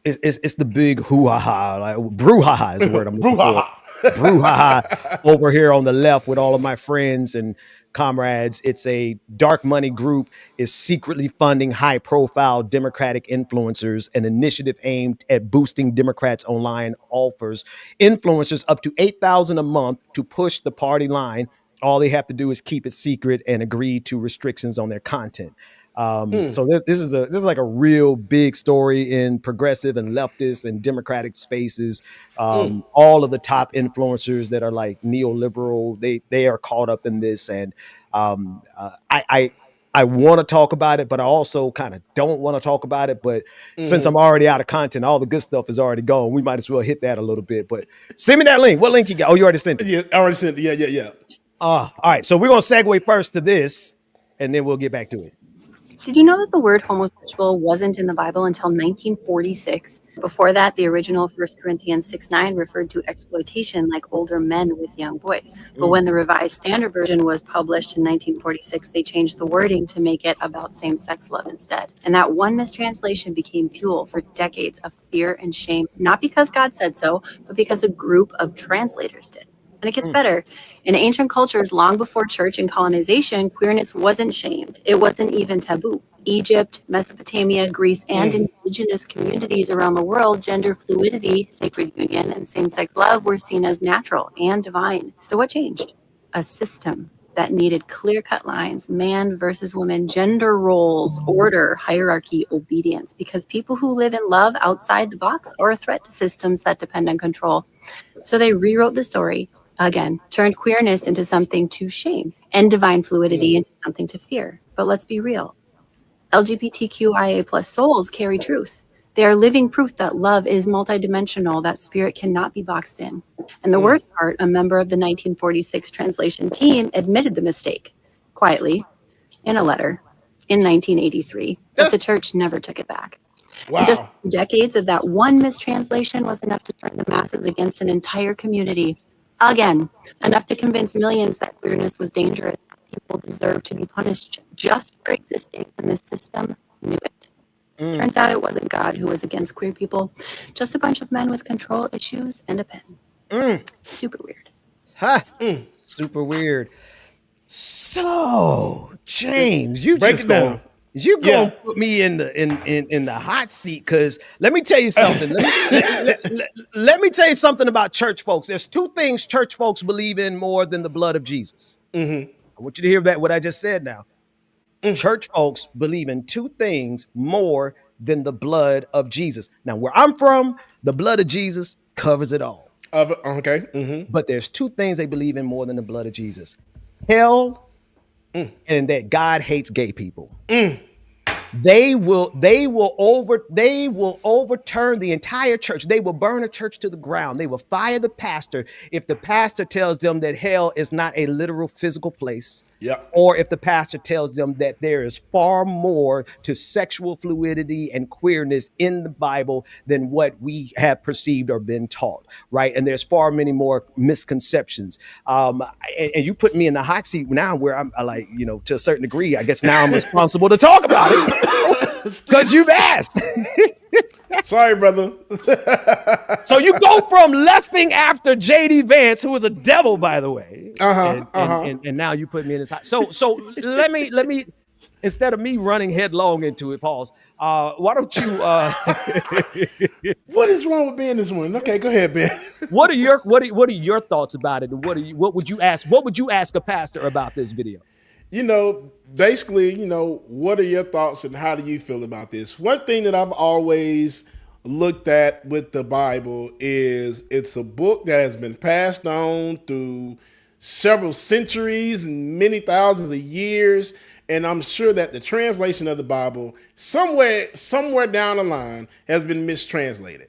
it's the big hoo-ha-ha, like brouhaha is the word I'm looking for. Brouhaha over here on the left with all of my friends and comrades. It's a dark money group is secretly funding high profile Democratic influencers, an initiative aimed at boosting Democrats' online offers influencers up to $8,000 a month to push the party line. All they have to do is keep it secret and agree to restrictions on their content. So this is like a real big story in progressive and leftist and Democratic spaces. All of the top influencers that are like neoliberal, they are caught up in this. And I want to talk about it, but I also kind of don't want to talk about it. But since I'm already out of content, all the good stuff is already gone. We might as well hit that a little bit. But send me that link. What link you got? Oh, you already sent it. Yeah, I already sent it. Yeah. All right. So we're going to segue first to this, and then we'll get back to it. Did you know that the word homosexual wasn't in the Bible until 1946? Before that, the original 1 Corinthians 6:9 referred to exploitation like older men with young boys. But when the Revised Standard Version was published in 1946, they changed the wording to make it about same-sex love instead. And that one mistranslation became fuel for decades of fear and shame, not because God said so, but because a group of translators did. And it gets better. In ancient cultures, long before church and colonization, queerness wasn't shamed. It wasn't even taboo. Egypt, Mesopotamia, Greece, and indigenous communities around the world, gender fluidity, sacred union, and same-sex love were seen as natural and divine. So what changed? A system that needed clear-cut lines, man versus woman, gender roles, order, hierarchy, obedience, because people who live in love outside the box are a threat to systems that depend on control. So they rewrote the story. Again, turned queerness into something to shame and divine fluidity into something to fear. But let's be real. LGBTQIA plus souls carry truth. They are living proof that love is multidimensional, that spirit cannot be boxed in. And the worst part, a member of the 1946 translation team admitted the mistake, quietly, in a letter, in 1983, but the church never took it back. Wow. And just decades of that one mistranslation was enough to turn the masses against an entire community. Again, enough to convince millions that queerness was dangerous. People deserve to be punished just for existing, and the system knew it. Turns out it wasn't God who was against queer people, just a bunch of men with control issues and a pen. Super weird. Super weird. So, James, you Break just it down. gonna put me in the hot seat, because let me tell you something. Let me tell you something about church folks. There's two things church folks believe in more than the blood of Jesus. I want you to hear that what I just said now. Church folks believe in two things more than the blood of Jesus. Now, where I'm from, the blood of Jesus covers it all. But there's two things they believe in more than the blood of Jesus: hell, and that God hates gay people. They will overturn the entire church. They will burn a church to the ground. They will fire the pastor if the pastor tells them that hell is not a literal physical place. Or if the pastor tells them that there is far more to sexual fluidity and queerness in the Bible than what we have perceived or been taught, right? And there's far many more misconceptions. And you put me in the hot seat now, where I'm like, to a certain degree, I guess now I'm responsible to talk about it because you've asked. Sorry, brother. So you go from lusting after J.D. Vance, who was a devil, by the way, and now you put me in this hot. So let me instead of me running headlong into it, pause. Why don't you? What is wrong with Ben this morning? Okay, go ahead, Ben. What are your thoughts about it, and what would you ask? What would you ask a pastor about this video? Basically, what are your thoughts and how do you feel about this? One thing that I've always looked at with the Bible is it's a book that has been passed on through several centuries and many thousands of years. And I'm sure that the translation of the Bible somewhere down the line has been mistranslated.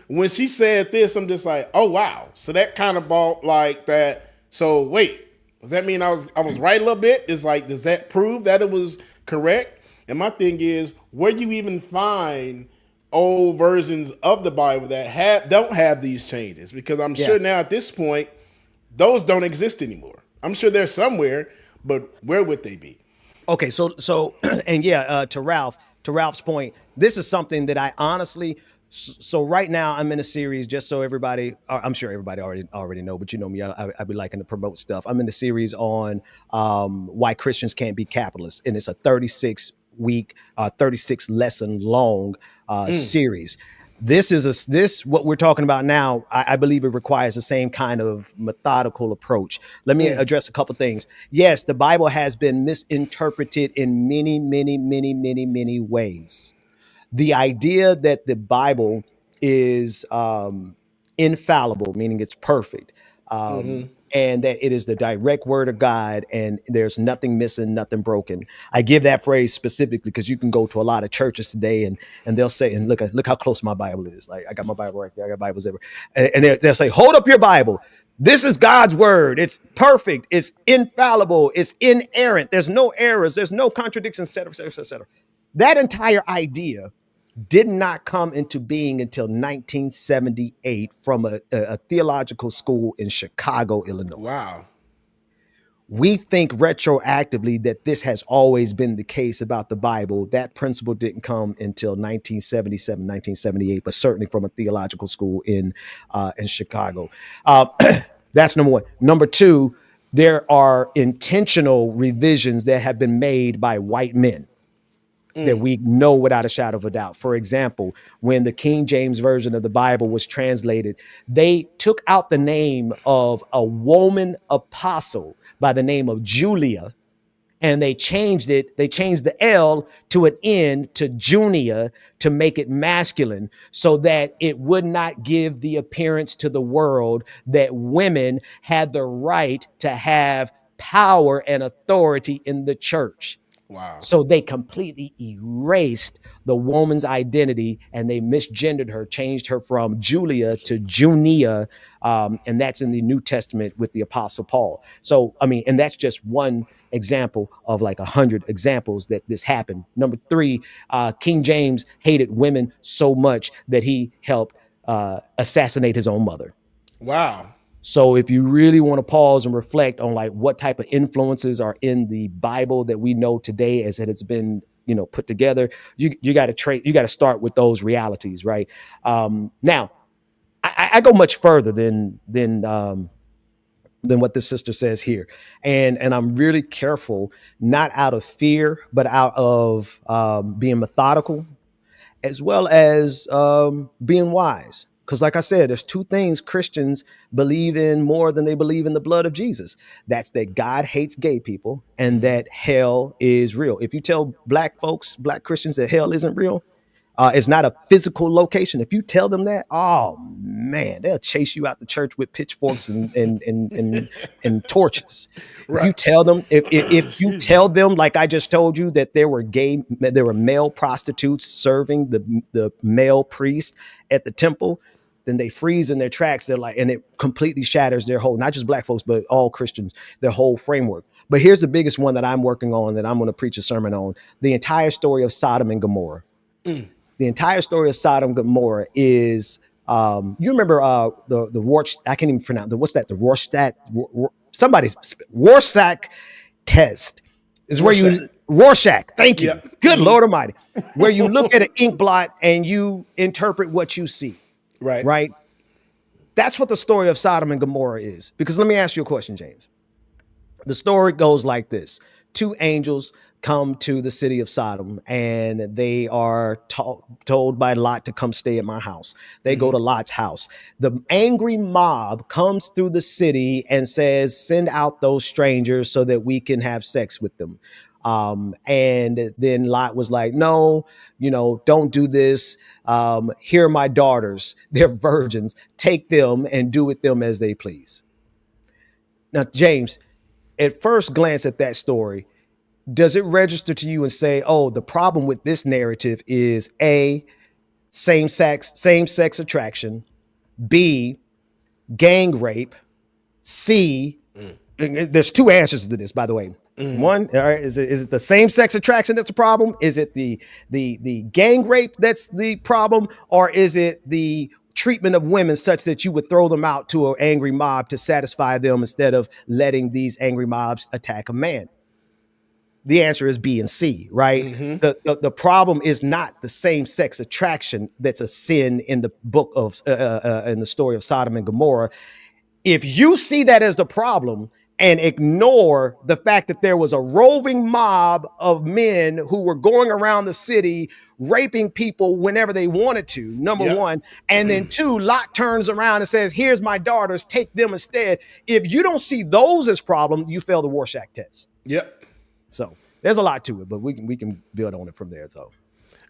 When she said this, I'm just like, oh, wow. So that kind of bought like that. So wait. Does that mean I was right a little bit? It's like, does that prove that it was correct? And my thing is, where do you even find old versions of the Bible that don't have these changes? Because I'm sure now at this point, those don't exist anymore. I'm sure they're somewhere, but where would they be? Okay, so and to Ralph's point, this is something that I honestly. So right now I'm in a series, just so everybody, I'm sure everybody already know, but you know me, I be liking to promote stuff. I'm in the series on why Christians can't be capitalists, and it's a 36-week, 36 lesson long series. This what we're talking about now. I believe it requires the same kind of methodical approach. Let me address a couple things. Yes, the Bible has been misinterpreted in many, many, many, many, many ways. The idea that the Bible is infallible, meaning it's perfect, and that it is the direct word of God and there's nothing missing, nothing broken. I give that phrase specifically because you can go to a lot of churches today and they'll say, and look how close my Bible is. Like, I got my Bible right there. I got Bibles everywhere. And they'll say, hold up your Bible. This is God's word. It's perfect. It's infallible. It's inerrant. There's no errors. There's no contradictions, et cetera, et cetera, et cetera. That entire idea did not come into being until 1978 from a theological school in Chicago, Illinois. Wow. We think retroactively that this has always been the case about the Bible. That principle didn't come until 1977, 1978, but certainly from a theological school in Chicago. That's number one. Number two, there are intentional revisions that have been made by white men that we know without a shadow of a doubt. For example, when the King James Version of the Bible was translated, they took out the name of a woman apostle by the name of Julia, and they changed it. They changed the L to an N to Junia to make it masculine so that it would not give the appearance to the world that women had the right to have power and authority in the church. Wow. So they completely erased the woman's identity and they misgendered her, changed her from Julia to Junia. And that's in the New Testament with the Apostle Paul. So, I mean, and that's just one example of like 100 examples that this happened. Number three, King James hated women so much that he helped assassinate his own mother. Wow. So if you really want to pause and reflect on like what type of influences are in the Bible that we know today as it has been, put together, you got to start with those realities, right? Now, I go much further than what this sister says here, and I'm really careful, not out of fear, but out of being methodical, as well as being wise. Because like I said, there's two things Christians believe in more than they believe in the blood of Jesus. That's that God hates gay people and that hell is real. If you tell black Christians that hell isn't real, it's not a physical location. If you tell them that, oh man, they'll chase you out the church with pitchforks and torches. Right. If you tell them, like I just told you, that there were male prostitutes serving the male priest at the temple, then they freeze in their tracks. They're like, and it completely shatters their whole, not just black folks, but all Christians, their whole framework. But here's the biggest one that I'm working on, that I'm going to preach a sermon on: the entire story of Sodom and Gomorrah. The entire story of Sodom and Gomorrah is, you remember the Rorschach, I can't even pronounce the, what's that? The Rorschach, Rorschach test is where you, Rorschach, thank you. Yep. Good Lord Almighty. Where you look at an ink blot and you interpret what you see. Right. That's what the story of Sodom and Gomorrah is. Because let me ask you a question, James. The story goes like this. Two angels come to the city of Sodom, and they are told by Lot to come stay at my house. They go to Lot's house. The angry mob comes through the city and says, send out those strangers so that we can have sex with them. And then Lot was like, no, don't do this. Here are my daughters. They're virgins. Take them and do with them as they please. Now, James, at first glance at that story, does it register to you and say, oh, the problem with this narrative is A, same-sex attraction, B, gang rape, C, there's two answers to this, by the way. One, all right, is it the same-sex attraction that's the problem? Is it the gang rape that's the problem? Or is it the treatment of women such that you would throw them out to an angry mob to satisfy them instead of letting these angry mobs attack a man? The answer is B and C, right? The problem is not the same-sex attraction that's a sin in the book of in the story of Sodom and Gomorrah. If you see that as the problem and ignore the fact that there was a roving mob of men who were going around the city raping people whenever they wanted to, number one, and then two, Lot turns around and says, here's my daughters, take them instead. If you don't see those as problem, you fail the Rorschach test. Yep. So there's a lot to it, but we can build on it from there. So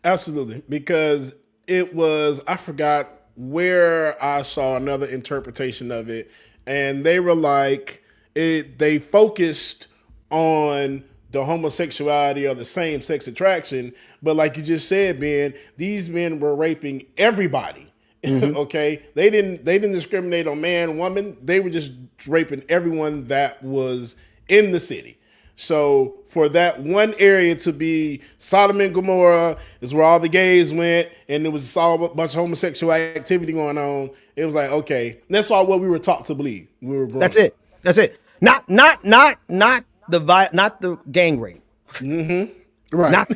absolutely, because it was, I forgot where I saw another interpretation of it, and they were like, they focused on the homosexuality or the same-sex attraction, but like you just said, Ben, these men were raping everybody. Okay, they didn't discriminate on man, woman. They were just raping everyone that was in the city. So for that one area to be Sodom and Gomorrah is where all the gays went, and there was all a bunch of homosexual activity going on. It was like, okay, that's all what we were taught to believe. We were growing. That's it. Not the gang rape. Right. Not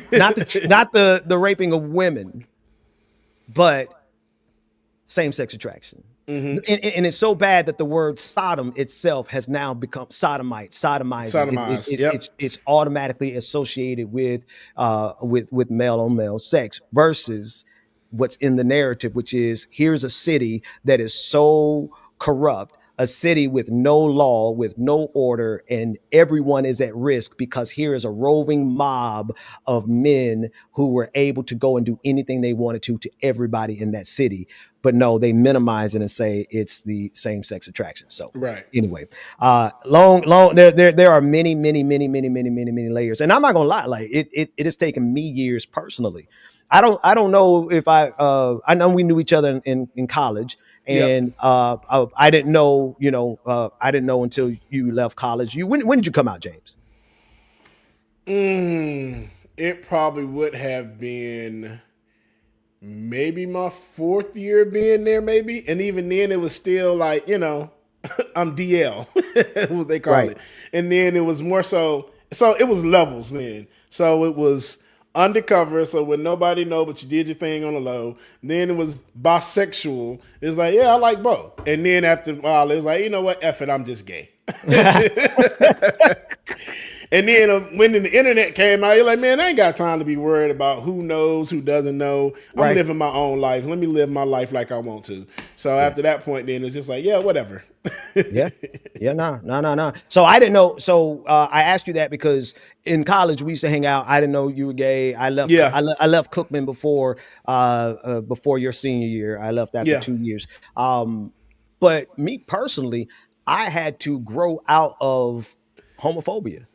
the raping of women, but same-sex attraction. And it's so bad that the word Sodom itself has now become sodomized. It's automatically associated with male on male sex versus what's in the narrative, which is here's a city that is so corrupt, a city with no law, with no order, and everyone is at risk because here is a roving mob of men who were able to go and do anything they wanted to everybody in that city. But no, they minimize it and say it's the same-sex attraction. So anyway, there are many layers. And I'm not gonna lie, like it has taken me years personally. I don't know if I know we knew each other in college, and I didn't know, I didn't know until you left college. When did you come out, James? It probably would have been maybe my fourth year being there, maybe. And even then it was still like, I'm DL, what they call Right. it. And then it was more so it was levels then. So it was undercover, so when nobody know, but you did your thing on the low. Then it was bisexual. It's like, yeah, I like both. And then after a while, it was like, you know what, F it, I'm just gay. And then when the internet came out, you're like, man, I ain't got time to be worried about who knows, who doesn't know. I'm Right. living my own life. Let me live my life like I want to. So after that point, then it's just like, yeah, whatever. Yeah. No. So I didn't know. So I asked you that because in college we used to hang out. I didn't know you were gay. I left. Yeah. I left Cookman before your senior year. I left after Yeah. 2 years. But me personally, I had to grow out of homophobia.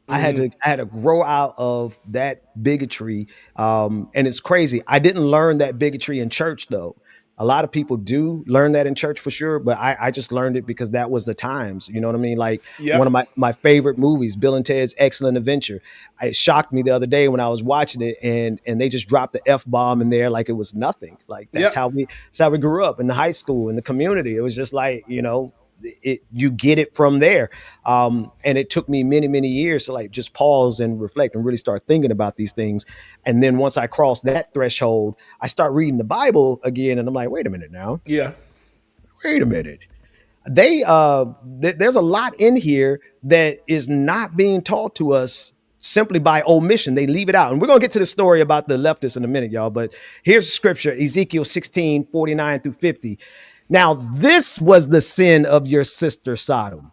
I had to grow out of that bigotry. And it's crazy. I didn't learn that bigotry in church though. A lot of people do learn that in church for sure, but I just learned it because that was the times. You know what I mean? Like Yep. one of my favorite movies, Bill and Ted's Excellent Adventure. It shocked me the other day when I was watching it, and they just dropped the F-bomb in there like it was nothing. Like that's Yep. that's how we grew up in the high school, in the community. It was just like, you get it from there. And it took me many years to like just pause and reflect and really start thinking about these things. And then once I crossed that threshold, I start reading the Bible again, and I'm like, wait a minute now. Yeah. Wait a minute. There's a lot in here that is not being taught to us simply by omission. They leave it out. And we're going to get to the story about the leftists in a minute, y'all. But here's the scripture, Ezekiel 16:49-50. Now, this was the sin of your sister Sodom.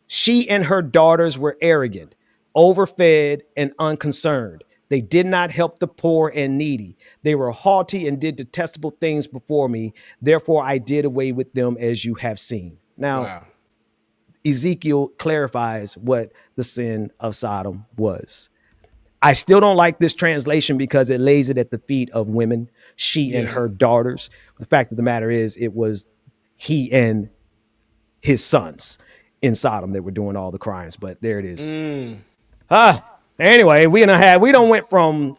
She and her daughters were arrogant, overfed, and unconcerned. They did not help the poor and needy. They were haughty and did detestable things before me. Therefore, I did away with them as you have seen. Now, Wow. Ezekiel clarifies what the sin of Sodom was. I still don't like this translation because it lays it at the feet of women, she and her daughters. The fact of the matter is, it was he and his sons in Sodom that were doing all the crimes. But there it is. Anyway, we don't went from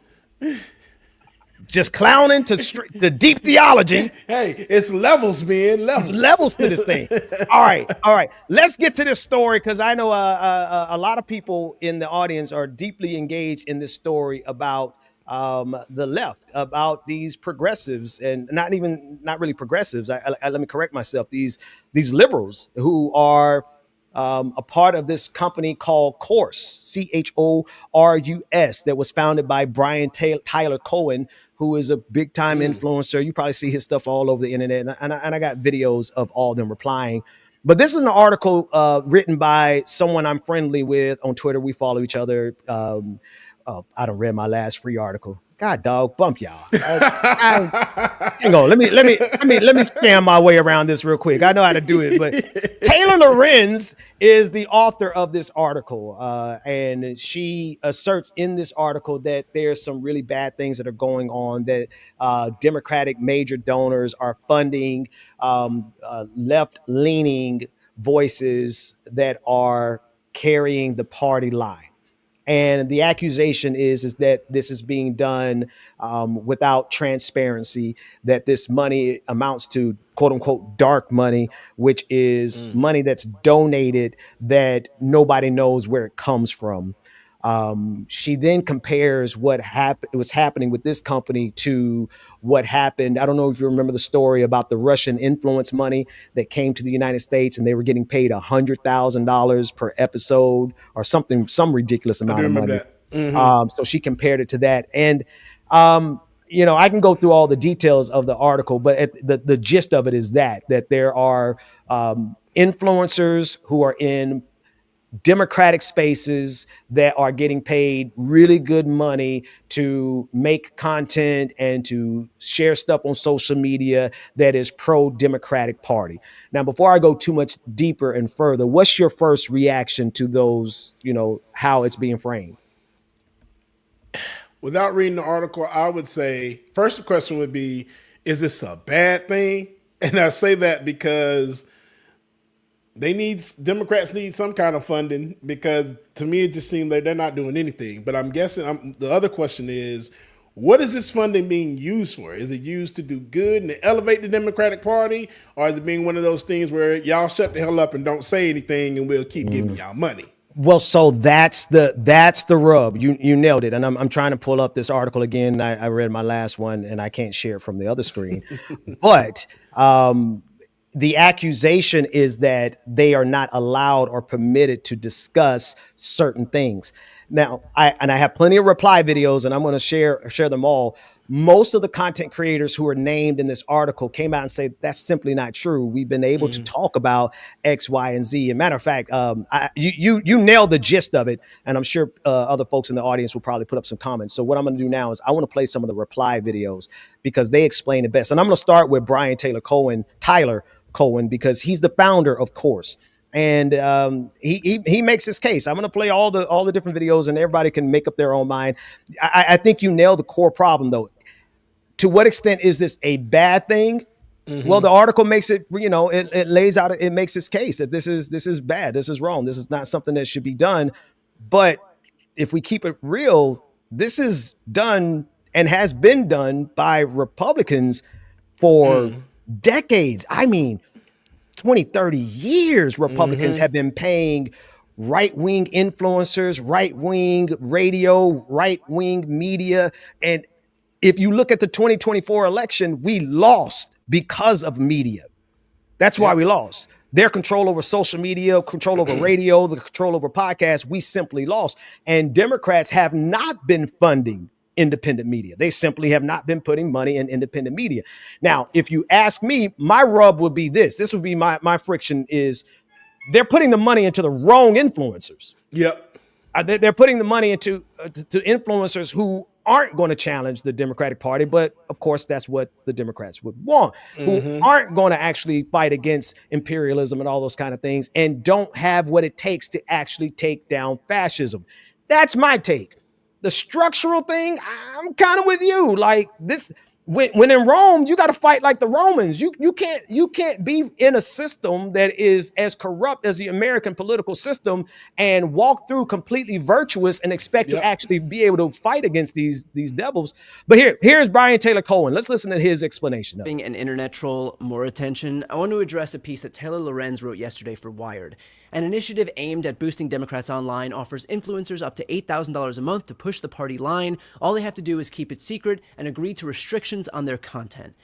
just clowning to deep theology. Hey, it's levels, man. It's levels to this thing. All right. Let's get to this story because I know a lot of people in the audience are deeply engaged in this story about the left, about these progressives, and not really progressives. Let me correct myself. These liberals who are a part of this company called Chorus, CHORUS, that was founded by Brian Tyler Cohen, who is a big time influencer. You probably see his stuff all over the internet, and I got videos of all of them replying. But this is an article written by someone I'm friendly with on Twitter. We follow each other. I done read my last free article. God, dog, bump y'all. Hang on, let me scam my way around this real quick. I know how to do it, but Taylor Lorenz is the author of this article, and she asserts in this article that there's some really bad things that are going on. That Democratic major donors are funding left-leaning voices that are carrying the party line. And the accusation is that this is being done without transparency, that this money amounts to quote unquote dark money, which is money that's donated that nobody knows where it comes from. She then compares what was happening with this company to what happened. I don't know if you remember the story about the Russian influence money that came to the United States, and they were getting paid $100,000 per episode or something, some ridiculous amount of money. So she compared it to that. And, I can go through all the details of the article, but the gist of it is that there are influencers who are in Democratic spaces that are getting paid really good money to make content and to share stuff on social media that is pro-Democratic Party. Now, before I go too much deeper and further, what's your first reaction to those, how it's being framed? Without reading the article, I would say, first question would be, is this a bad thing? And I say that because Democrats need some kind of funding, because to me, it just seems like they're not doing anything. But I'm guessing the other question is, What is this funding being used for? Is it used to do good and to elevate the Democratic Party, or is it being one of those things where y'all shut the hell up and don't say anything, and we'll keep giving y'all money? Well, so that's the rub. You nailed it. And I'm trying to pull up this article again. I read my last one and I can't share it from the other screen. But the accusation is that they are not allowed or permitted to discuss certain things. Now, I have plenty of reply videos, and I'm going to share them all. Most of the content creators who are named in this article came out and said that's simply not true. We've been able to talk about X, Y, and Z. And matter of fact, you nailed the gist of it, and I'm sure other folks in the audience will probably put up some comments. So what I'm going to do now is I want to play some of the reply videos because they explain it best. And I'm going to start with Tyler Cohen, because he's the founder of Course. And he makes his case. I'm going to play all the different videos, and everybody can make up their own mind. I think you nailed the core problem, though. To what extent is this a bad thing? Well, the article makes it, it lays out, it makes its case that this is bad. This is wrong. This is not something that should be done. But if we keep it real, this is done and has been done by Republicans for decades. I mean, 20, 30 years, Republicans have been paying right-wing influencers, right-wing radio, right-wing media. And if you look at the 2024 election, we lost because of media. That's why we lost. Their control over social media, control over radio, the control over podcasts, we simply lost. And Democrats have not been funding independent media. They simply have not been putting money in independent media. Now, if you ask me, my rub would be this. This would be my friction is they're putting the money into the wrong influencers. Yep. They're putting the money into to influencers who aren't going to challenge the Democratic Party, but of course that's what the Democrats would want, who aren't going to actually fight against imperialism and all those kind of things and don't have what it takes to actually take down fascism. That's my take. The structural thing, I'm kind of with you. Like this, when in Rome, you got to fight like the Romans. You can't be in a system that is as corrupt as the American political system and walk through completely virtuous and expect to actually be able to fight against these devils. But here's Brian Taylor Cohen. Let's listen to his explanation. Being an internet troll, more attention. I want to address a piece that Taylor Lorenz wrote yesterday for Wired. An initiative aimed at boosting Democrats online offers influencers up to $8,000 a month to push the party line. All they have to do is keep it secret and agree to restrictions on their content.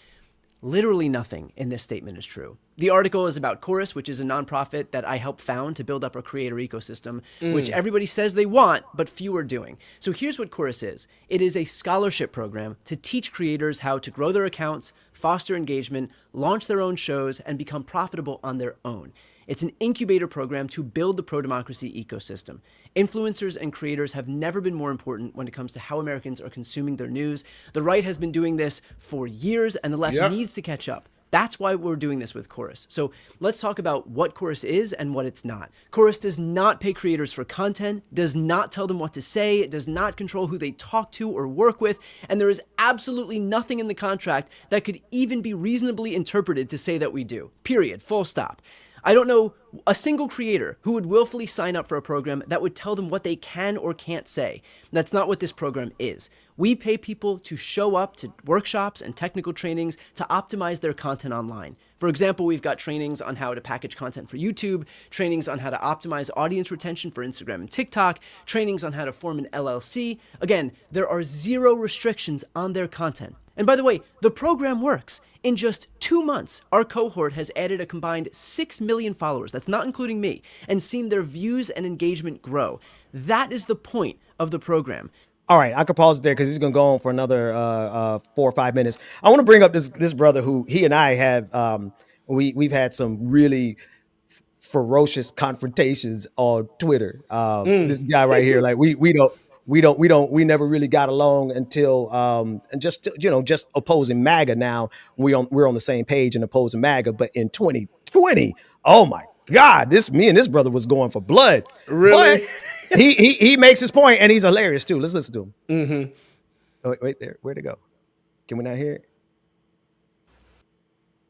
Literally nothing in this statement is true. The article is about Chorus, which is a nonprofit that I helped found to build up a creator ecosystem, which everybody says they want, but few are doing. So here's what Chorus is. It is a scholarship program to teach creators how to grow their accounts, foster engagement, launch their own shows, and become profitable on their own. It's an incubator program to build the pro-democracy ecosystem. Influencers and creators have never been more important when it comes to how Americans are consuming their news. The right has been doing this for years, and the left needs to catch up. That's why we're doing this with Chorus. So let's talk about what Chorus is and what it's not. Chorus does not pay creators for content, does not tell them what to say, it does not control who they talk to or work with, and there is absolutely nothing in the contract that could even be reasonably interpreted to say that we do. Period. Full stop. I don't know a single creator who would willfully sign up for a program that would tell them what they can or can't say. That's not what this program is. We pay people to show up to workshops and technical trainings to optimize their content online. For example, we've got trainings on how to package content for YouTube, trainings on how to optimize audience retention for Instagram and TikTok, trainings on how to form an LLC. Again, there are zero restrictions on their content. And by the way, the program works. In just 2 months, our cohort has added a combined 6 million followers, that's not including me, and seen their views and engagement grow. That is the point of the program. All right, I could pause it there because he's going to go on for another 4 or 5 minutes. I want to bring up this brother who he and I have, we've had some really ferocious confrontations on Twitter. This guy right here, like we never really got along until and just opposing MAGA. Now we're on the same page and opposing MAGA, but in 2020, oh my God, me and this brother was going for blood. Really? But he makes his point and he's hilarious too. Let's listen to him. Oh, wait there. Where'd it go? Can we not hear it?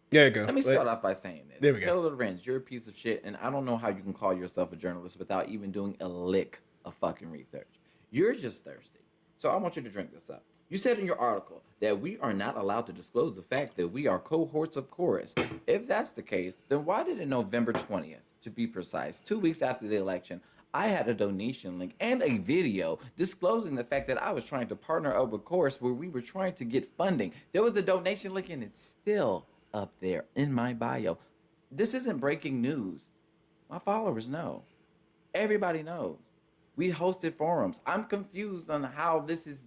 There you go. Let me start off by saying this. There we go. Taylor Lorenz, you're a piece of shit, and I don't know how you can call yourself a journalist without even doing a lick of fucking research. You're just thirsty. So I want you to drink this up. You said in your article that we are not allowed to disclose the fact that we are cohorts of Chorus. If that's the case, then why did it November 20th, to be precise, 2 weeks after the election, I had a donation link and a video disclosing the fact that I was trying to partner up with Chorus where we were trying to get funding. There was a donation link and it's still up there in my bio. This isn't breaking news. My followers know. Everybody knows. We hosted forums. I'm confused on how this is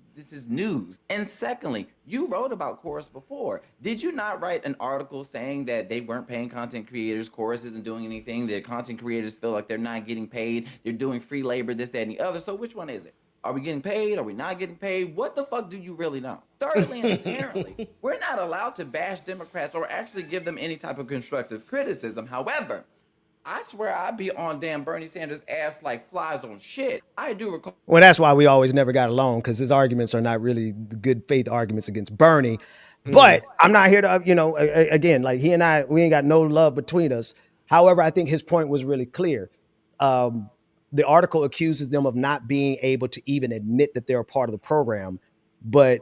news. And secondly, you wrote about Chorus before. Did you not write an article saying that they weren't paying content creators, Chorus isn't doing anything, that content creators feel like they're not getting paid, they're doing free labor, this, that, and the other? So which one is it? Are we getting paid? Are we not getting paid? What the fuck do you really know? Thirdly, and apparently, we're not allowed to bash Democrats or actually give them any type of constructive criticism. However, I swear I'd be on damn Bernie Sanders' ass like flies on shit. I do recall. Well, that's why we always never got along, because his arguments are not really the good faith arguments against Bernie. But I'm not here to, again, like he and I, we ain't got no love between us. However, I think his point was really clear. The article accuses them of not being able to even admit that they're a part of the program. But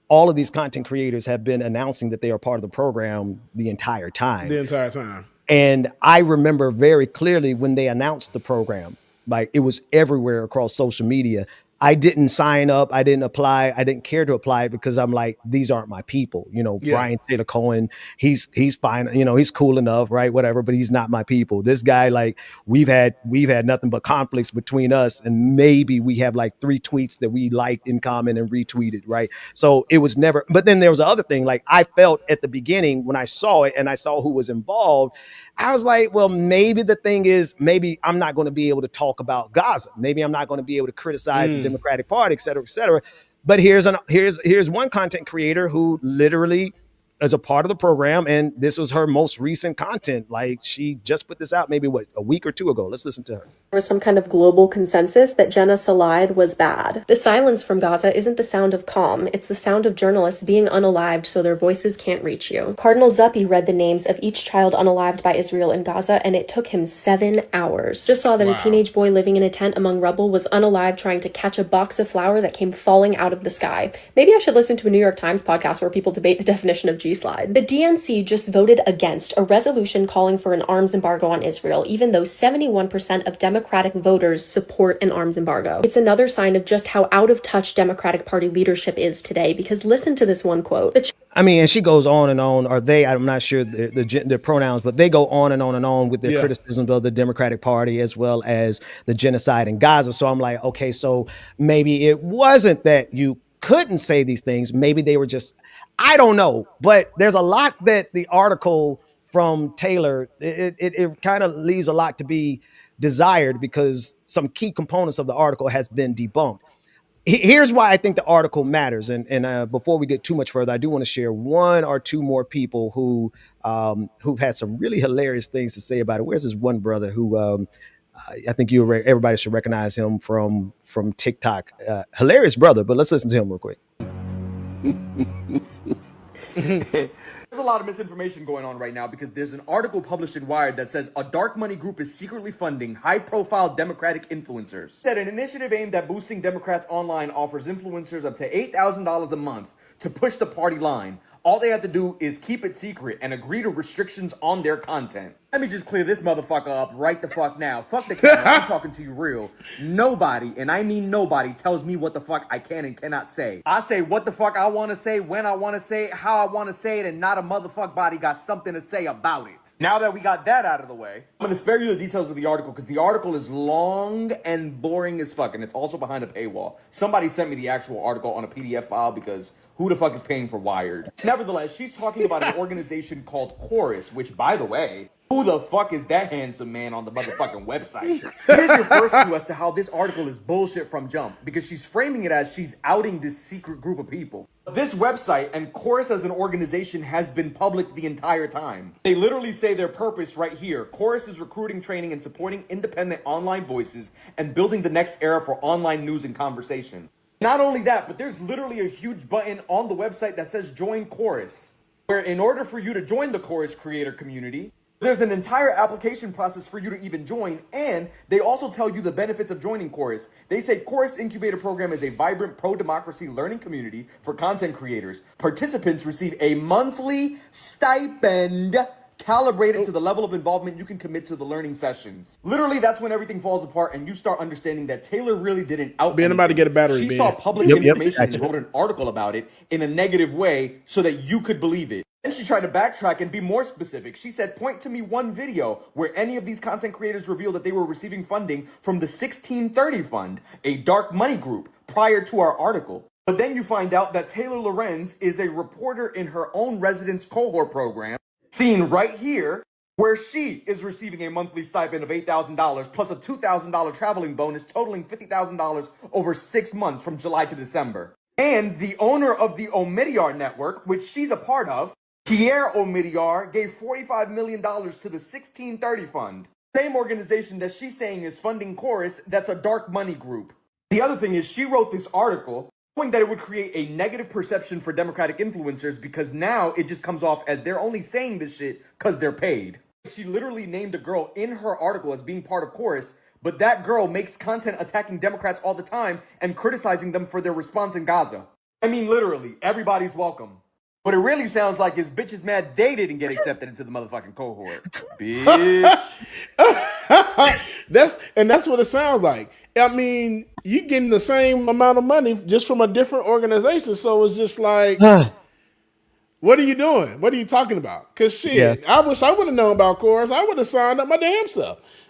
all of these content creators have been announcing that they are part of the program the entire time. The entire time. And I remember very clearly when they announced the program, like it was everywhere across social media. I didn't sign up. I didn't apply. I didn't care to apply because I'm like, these aren't my people. Brian Taylor Cohen, he's fine. He's cool enough, right? Whatever, but he's not my people. This guy, like we've had nothing but conflicts between us. And maybe we have like 3 tweets that we liked in common and retweeted, right? So it was never, but then there was the other thing. Like I felt at the beginning when I saw it and I saw who was involved, I was like, well, maybe the thing is, maybe I'm not going to be able to talk about Gaza. Maybe I'm not going to be able to criticize the Democratic Party, et cetera, et cetera. But here's one content creator who literally is a part of the program, and this was her most recent content. Like she just put this out maybe a week or 2 ago. Let's listen to her. There was some kind of global consensus that Jenna Salide was bad. The silence from Gaza isn't the sound of calm. It's the sound of journalists being unalived so their voices can't reach you. Cardinal Zuppi read the names of each child unalived by Israel in Gaza, and it took him 7 hours. Just saw that a teenage boy living in a tent among rubble was unalived trying to catch a box of flour that came falling out of the sky. Maybe I should listen to a New York Times podcast where people debate the definition of G-slide. The DNC just voted against a resolution calling for an arms embargo on Israel, even though 71% of Democratic voters support an arms embargo. It's another sign of just how out of touch Democratic Party leadership is today, because listen to this one quote. And she goes on and on, or they, I'm not sure the pronouns, but they go on and on and on with their criticisms of the Democratic Party as well as the genocide in Gaza. So I'm like, okay, so maybe it wasn't that you couldn't say these things. Maybe they were just, I don't know. But there's a lot that the article from Taylor, it kind of leaves a lot to be desired because some key components of the article has been debunked. Here's why I think the article matters. And before we get too much further, I do want to share 1 or 2 more people who've had some really hilarious things to say about it. Where's this one brother who I think everybody should recognize him from TikTok. Hilarious brother, but let's listen to him real quick. There's a lot of misinformation going on right now because there's an article published in Wired that says a dark money group is secretly funding high-profile Democratic influencers. That an initiative aimed at boosting Democrats online offers influencers up to $8,000 a month to push the party line. All they have to do is keep it secret and agree to restrictions on their content. Let me just clear this motherfucker up right the fuck now. Fuck the camera, I'm talking to you real. Nobody, and I mean nobody, tells me what the fuck I can and cannot say. I say what the fuck I want to say, when I want to say it, how I want to say it, and not a motherfuck body got something to say about it. Now that we got that out of the way, I'm going to spare you the details of the article because the article is long and boring as fuck, and it's also behind a paywall. Somebody sent me the actual article on a PDF file because who the fuck is paying for Wired? Nevertheless, she's talking about an organization called Chorus, which, by the way, who the fuck is that handsome man on the motherfucking website? Here's your first clue as to how this article is bullshit from jump, because she's framing it as she's outing this secret group of people. This website and Chorus as an organization has been public the entire time. They literally say their purpose right here. Chorus is recruiting, training, and supporting independent online voices and building the next era for online news and conversation. Not only that, but there's literally a huge button on the website that says join Chorus, where in order for you to join the Chorus creator community, There's an entire application process for you to even join, and they also tell you the benefits of joining Chorus. They say Chorus Incubator Program is a vibrant pro-democracy learning community for content creators. Participants receive a monthly stipend calibrated to the level of involvement you can commit to the learning sessions. Literally, that's when everything falls apart and you start understanding that Taylor really didn't out Being about to get a battery. She Ben. saw public information and wrote an article about it in a negative way so that you could believe it. Then she tried to backtrack and be more specific. She said, point to me one video where any of these content creators revealed that they were receiving funding from the 1630 Fund, a dark money group, prior to our article. But then you find out that Taylor Lorenz is a reporter in her own residence cohort program, seen right here, where she is receiving a monthly stipend of $8,000 plus a $2,000 traveling bonus totaling $50,000 over 6 months from July to December. And the owner of the Omidyar Network, which she's a part of, Pierre Omidyar, gave $45 million to the 1630 Fund, same organization that she's saying is funding Chorus, that's a dark money group. The other thing is she wrote this article knowing that it would create a negative perception for Democratic influencers because now it just comes off as they're only saying this shit because they're paid. She literally named a girl in her article as being part of Chorus, but that girl makes content attacking Democrats all the time and criticizing them for their response in Gaza. I mean, literally, everybody's welcome. But it really sounds like his bitch is mad they didn't get accepted into the motherfucking cohort. Bitch. That's what it sounds like. I mean, you getting the same amount of money just from a different organization. So it's just like, what are you doing? What are you talking about? Because shit, I wish I would have known about Chorus. I would have signed up my damn self.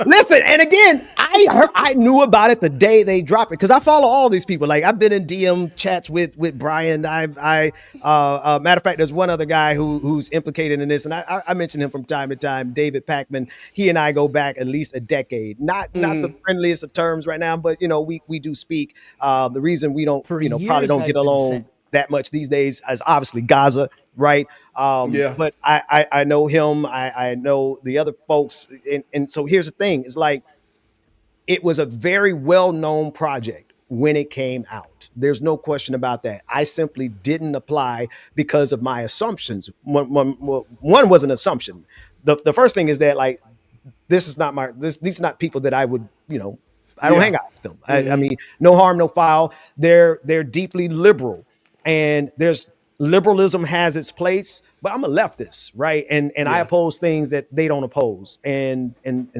Listen, and again, I knew about it the day they dropped it because I follow all these people. Like I've been in DM chats with Brian. Matter of fact, there's one other guy who's implicated in this, and I mention him from time to time. David Packman. He and I go back at least a decade. Not the friendliest of terms right now, but we do speak. The reason we don't probably don't get along that much these days is obviously Gaza, right? But I know him. I know the other folks. And so here's the thing. It's like, it was a very well-known project when it came out. There's no question about that. I simply didn't apply because of my assumptions. One was an assumption. The first thing is that like, these are not people that I would, I don't hang out with them. I mean, no harm, no foul. They're deeply liberal. And liberalism has its place, but I'm a leftist, right? And I oppose things that they don't oppose. And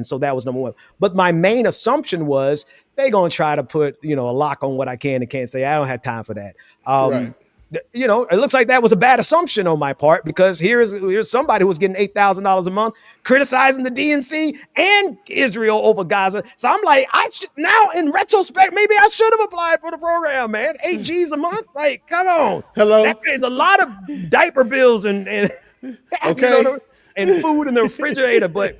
so that was number one. But my main assumption was they're going to try to put, a lock on what I can and can't say. I don't have time for that. Right. It looks like that was a bad assumption on my part because here's somebody who was getting $8,000 a month criticizing the DNC and Israel over Gaza. So I'm like, now in retrospect, maybe I should have applied for the program, man. 8 G's a month, like, come on. Hello, that is a lot of diaper bills and okay, and food in the refrigerator. But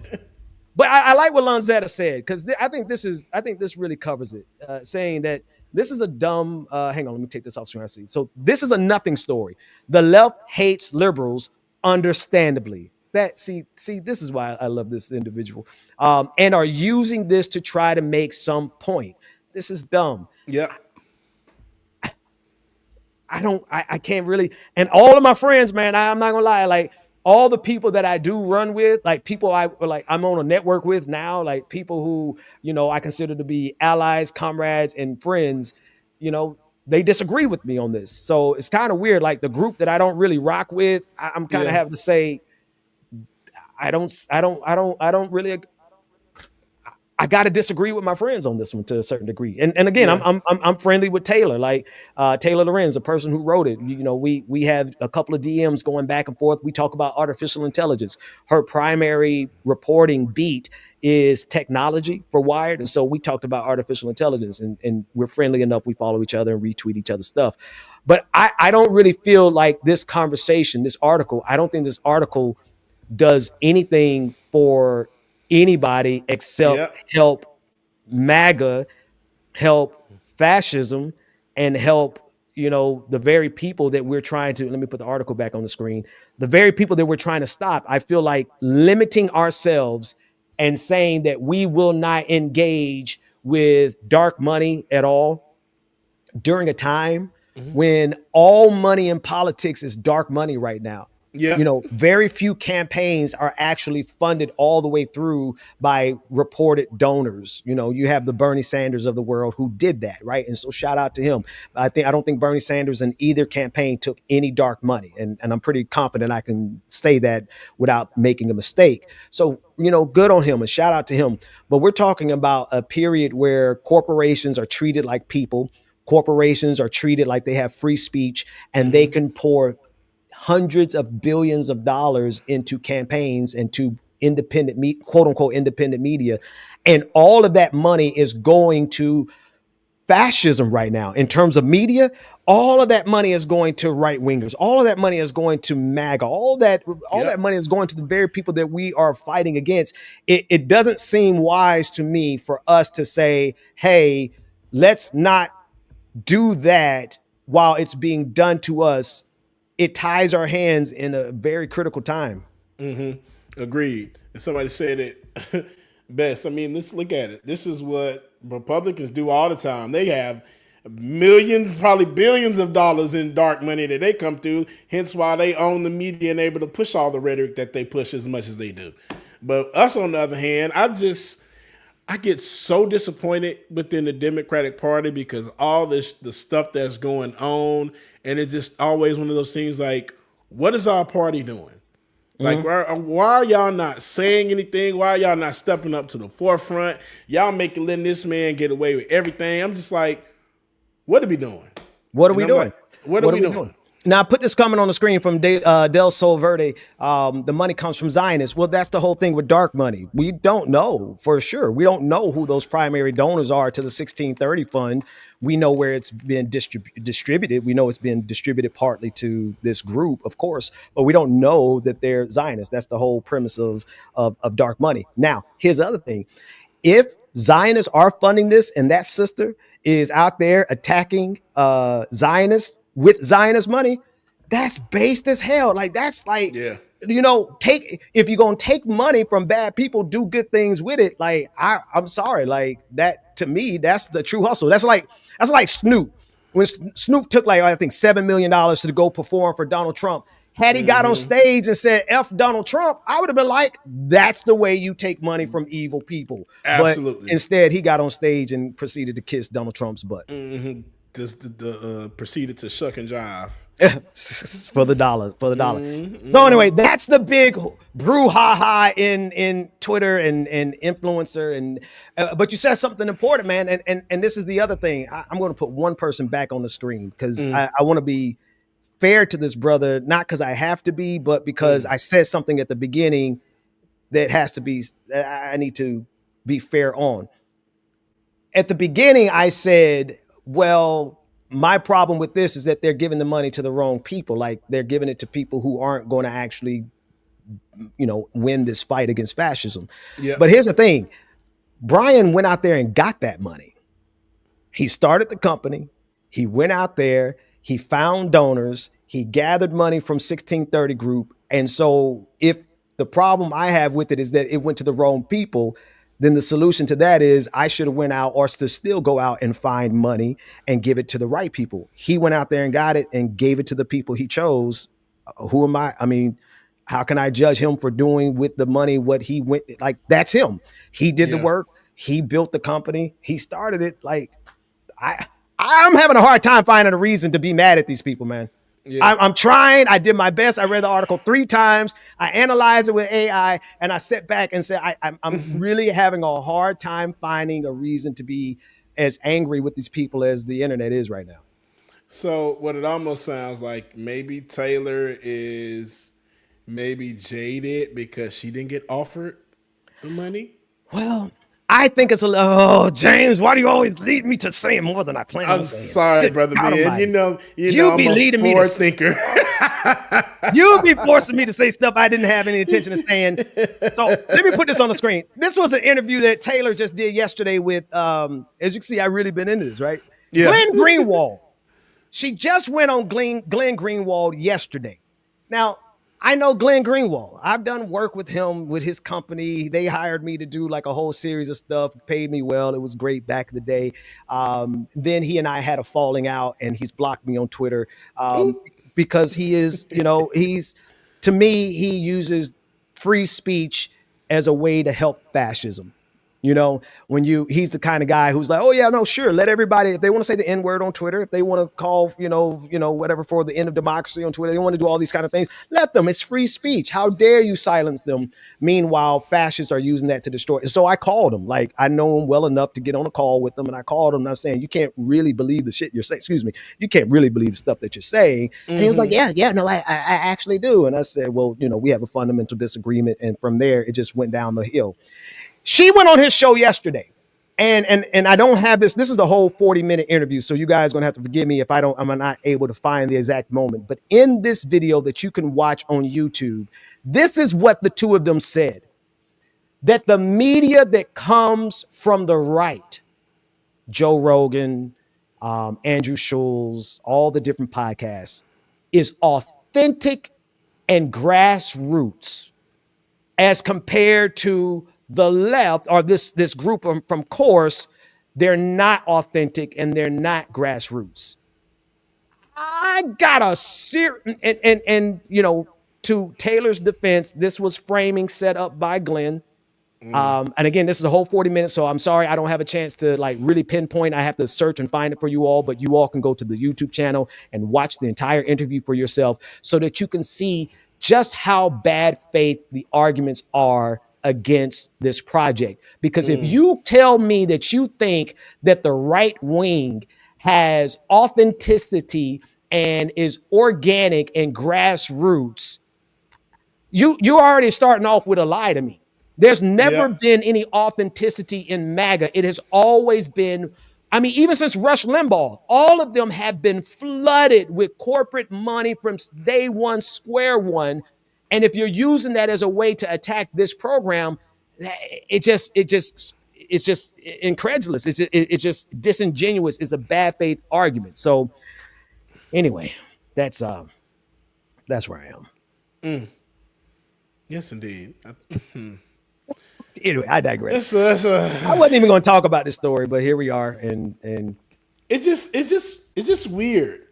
I like what Lanzetta said because I think this really covers it, saying that. This is a dumb, hang on, let me take this off screen. I see. So this is a nothing story. The left hates liberals, understandably. See, this is why I love this individual. And are using this to try to make some point. This is dumb. Yeah. I can't really, and all of my friends, man, I'm not gonna lie, like all the people that I do run with, like people I'm on a network with now, like people who, I consider to be allies, comrades, and friends, they disagree with me on this. So it's kind of weird. Like the group that I don't really rock with, I'm kind of having to say, I got to disagree with my friends on this one to a certain degree. And again, I'm friendly with Taylor, like Taylor Lorenz, the person who wrote it. We have a couple of DMs going back and forth. We talk about artificial intelligence. Her primary reporting beat is technology for Wired. And so we talked about artificial intelligence and we're friendly enough. We follow each other and retweet each other's stuff. But I don't really feel like this conversation, this article, I don't think this article does anything for anybody except help MAGA, help fascism, and help, the very people that we're trying to, let me put the article back on the screen, the very people that we're trying to stop. I feel like limiting ourselves and saying that we will not engage with dark money at all during a time when all money in politics is dark money right now. Yeah. You know, very few campaigns are actually funded all the way through by reported donors. You know, you have the Bernie Sanders of the world who did that, right? And so shout out to him. I don't think Bernie Sanders in either campaign took any dark money. And I'm pretty confident I can say that without making a mistake. So, you know, good on him and shout out to him. But we're talking about a period where corporations are treated like people. Corporations are treated like they have free speech, and they can pour hundreds of billions of dollars into campaigns and to independent, quote unquote, independent media. And all of that money is going to fascism right now in terms of media. All of that money is going to right wingers. All of that money is going to MAGA. All that money is going to the very people that we are fighting against. It doesn't seem wise to me for us to say, hey, let's not do that while it's being done to us. It ties our hands in a very critical time. Agreed. And somebody said it best. I mean, let's look at it. This is what Republicans do all the time. They have millions, probably billions of dollars in dark money that they come through. Hence why they own the media and able to push all the rhetoric that they push as much as they do. But us, on the other hand, I get so disappointed within the Democratic Party because all the stuff that's going on, and it's just always one of those things like, what is our party doing? Like, why are y'all not saying anything? Why are y'all not stepping up to the forefront? Y'all letting this man get away with everything. I'm just like, what are we doing? What are we doing? What are we doing? Now, put this comment on the screen from Del Sol Verde. The money comes from Zionists. Well, that's the whole thing with dark money. We don't know for sure. We don't know who those primary donors are to the 1630 fund. We know where it's been distributed. We know it's been distributed partly to this group, of course, but we don't know that they're Zionists. That's the whole premise of dark money. Now, here's the other thing. If Zionists are funding this and that sister is out there attacking Zionists with Zionist money, that's based as hell. Like, that's like, you know, if you're going to take money from bad people, do good things with it. Like, I'm sorry. Like, that, to me, that's the true hustle. That's like Snoop. When Snoop took, like, I think $7 million to go perform for Donald Trump. Had he got on stage and said, F Donald Trump, I would have been like, that's the way you take money from evil people. Absolutely. But instead, he got on stage and proceeded to kiss Donald Trump's butt. Proceeded to shuck and jive. for the dollar. So anyway, that's the big brouhaha in Twitter and influencer. And but you said something important, man. And this is the other thing. I'm going to put one person back on the screen because I want to be fair to this brother, not because I have to be, but because I said something at the beginning that has to be, I need to be fair on. At the beginning, I said, well, my problem with this is that they're giving the money to the wrong people. Like, they're giving it to people who aren't going to actually, you know, win this fight against fascism. Yeah. But here's the thing. Brian went out there and got that money. He started the company. He went out there. He found donors. He gathered money from 1630 Group. And so if the problem I have with it is that it went to the wrong people, then the solution to that is I should have went out or to still go out and find money and give it to the right people. He went out there and got it and gave it to the people he chose. Who am I? I mean, how can I judge him for doing with the money what he went? Like, that's him. He did the work. He built the company. He started it. Like, I'm having a hard time finding a reason to be mad at these people, man. Yeah. I'm trying. I did my best. I read the article 3 times. I analyzed it with AI, and I sat back and said, I'm really having a hard time finding a reason to be as angry with these people as the internet is right now. So what it almost sounds like, maybe Taylor is maybe jaded because she didn't get offered the money. Well, I think it's oh, James, why do you always lead me to saying more than I plan on saying? I'm sorry, Brother Ben. You know, you be leading me to thinker. You be forcing me to say stuff I didn't have any intention of saying. So let me put this on the screen. This was an interview that Taylor just did yesterday with, as you can see, I've really been into this, right? Yeah. Glenn Greenwald. She just went on Glenn Greenwald yesterday. Now, I know Glenn Greenwald. I've done work with him, with his company. They hired me to do like a whole series of stuff, paid me well. It was great back in the day. Then he and I had a falling out, and he's blocked me on Twitter because he is, you know, he's to me, he uses free speech as a way to help fascism. You know, he's the kind of guy who's like, oh yeah, no, sure. Let everybody, if they want to say the N-word on Twitter, if they want to call, whatever for the end of democracy on Twitter, they want to do all these kind of things. Let them, it's free speech. How dare you silence them? Meanwhile, fascists are using that to destroy. And so I called him, like, I know him well enough to get on a call with them. And I called him and I was saying, you can't really believe the shit you're saying. Excuse me. You can't really believe the stuff that you're saying. And he was like, yeah, no, I actually do. And I said, well, we have a fundamental disagreement. And from there, it just went down the hill. She went on his show yesterday, and I don't have this. This is the whole 40-minute interview, so you guys are gonna have to forgive me if I'm not able to find the exact moment. But in this video that you can watch on YouTube, this is what the two of them said: that the media that comes from the right, Joe Rogan, Andrew Schulz, all the different podcasts, is authentic and grassroots as compared to the left, or this group from Course. They're not authentic and they're not grassroots. I got a and to Taylor's defense, this was framing set up by Glenn. And again, this is a whole 40 minutes, so I'm sorry I don't have a chance to like really pinpoint. I have to search and find it for you all, but you all can go to the YouTube channel and watch the entire interview for yourself so that you can see just how bad faith the arguments are against this project. Because if you tell me that you think that the right wing has authenticity and is organic and grassroots, you're already starting off with a lie to me. There's never been any authenticity in MAGA. It has always been, I mean, even since Rush Limbaugh, all of them have been flooded with corporate money from day one, square one. And if you're using that as a way to attack this program, it's just incredulous. It's just disingenuous. It's a bad faith argument. So anyway, that's where I am. Yes, indeed. Anyway, I digress. I wasn't even going to talk about this story, but here we are, and it's just weird.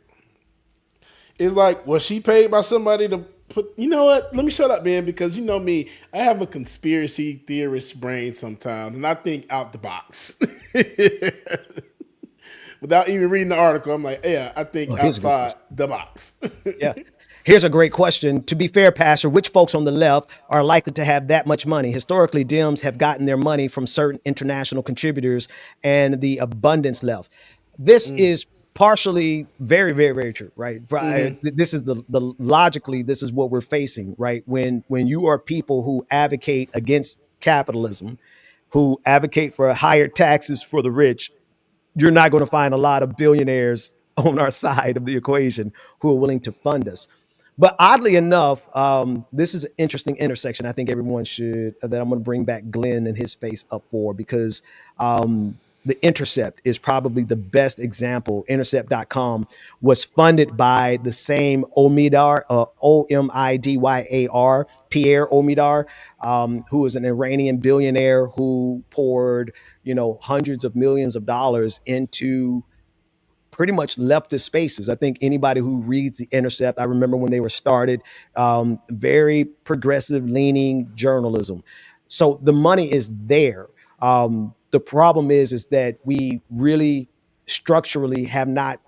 It's like, was she paid by somebody to put? You know what? Let me shut up, man, because you know me. I have a conspiracy theorist brain sometimes, and I think out the box. Without even reading the article, I'm like, yeah, I think outside the box. Yeah. Here's a great question. To be fair, Pastor, which folks on the left are likely to have that much money? Historically, Dems have gotten their money from certain international contributors and the abundance left. This is partially very, very, very true, right? This is logically, this is what we're facing, right? When you are people who advocate against capitalism, who advocate for higher taxes for the rich, you're not going to find a lot of billionaires on our side of the equation who are willing to fund us. But oddly enough, this is an interesting intersection. I think everyone should, that I'm going to bring back Glenn and his face up for, because The Intercept is probably the best example. Intercept.com was funded by the same Omidyar, Omidyar, Pierre Omidyar, who is an Iranian billionaire who poured, hundreds of millions of dollars into pretty much leftist spaces. I think anybody who reads The Intercept, I remember when they were started, very progressive leaning journalism. So the money is there. The problem is that we really structurally have not,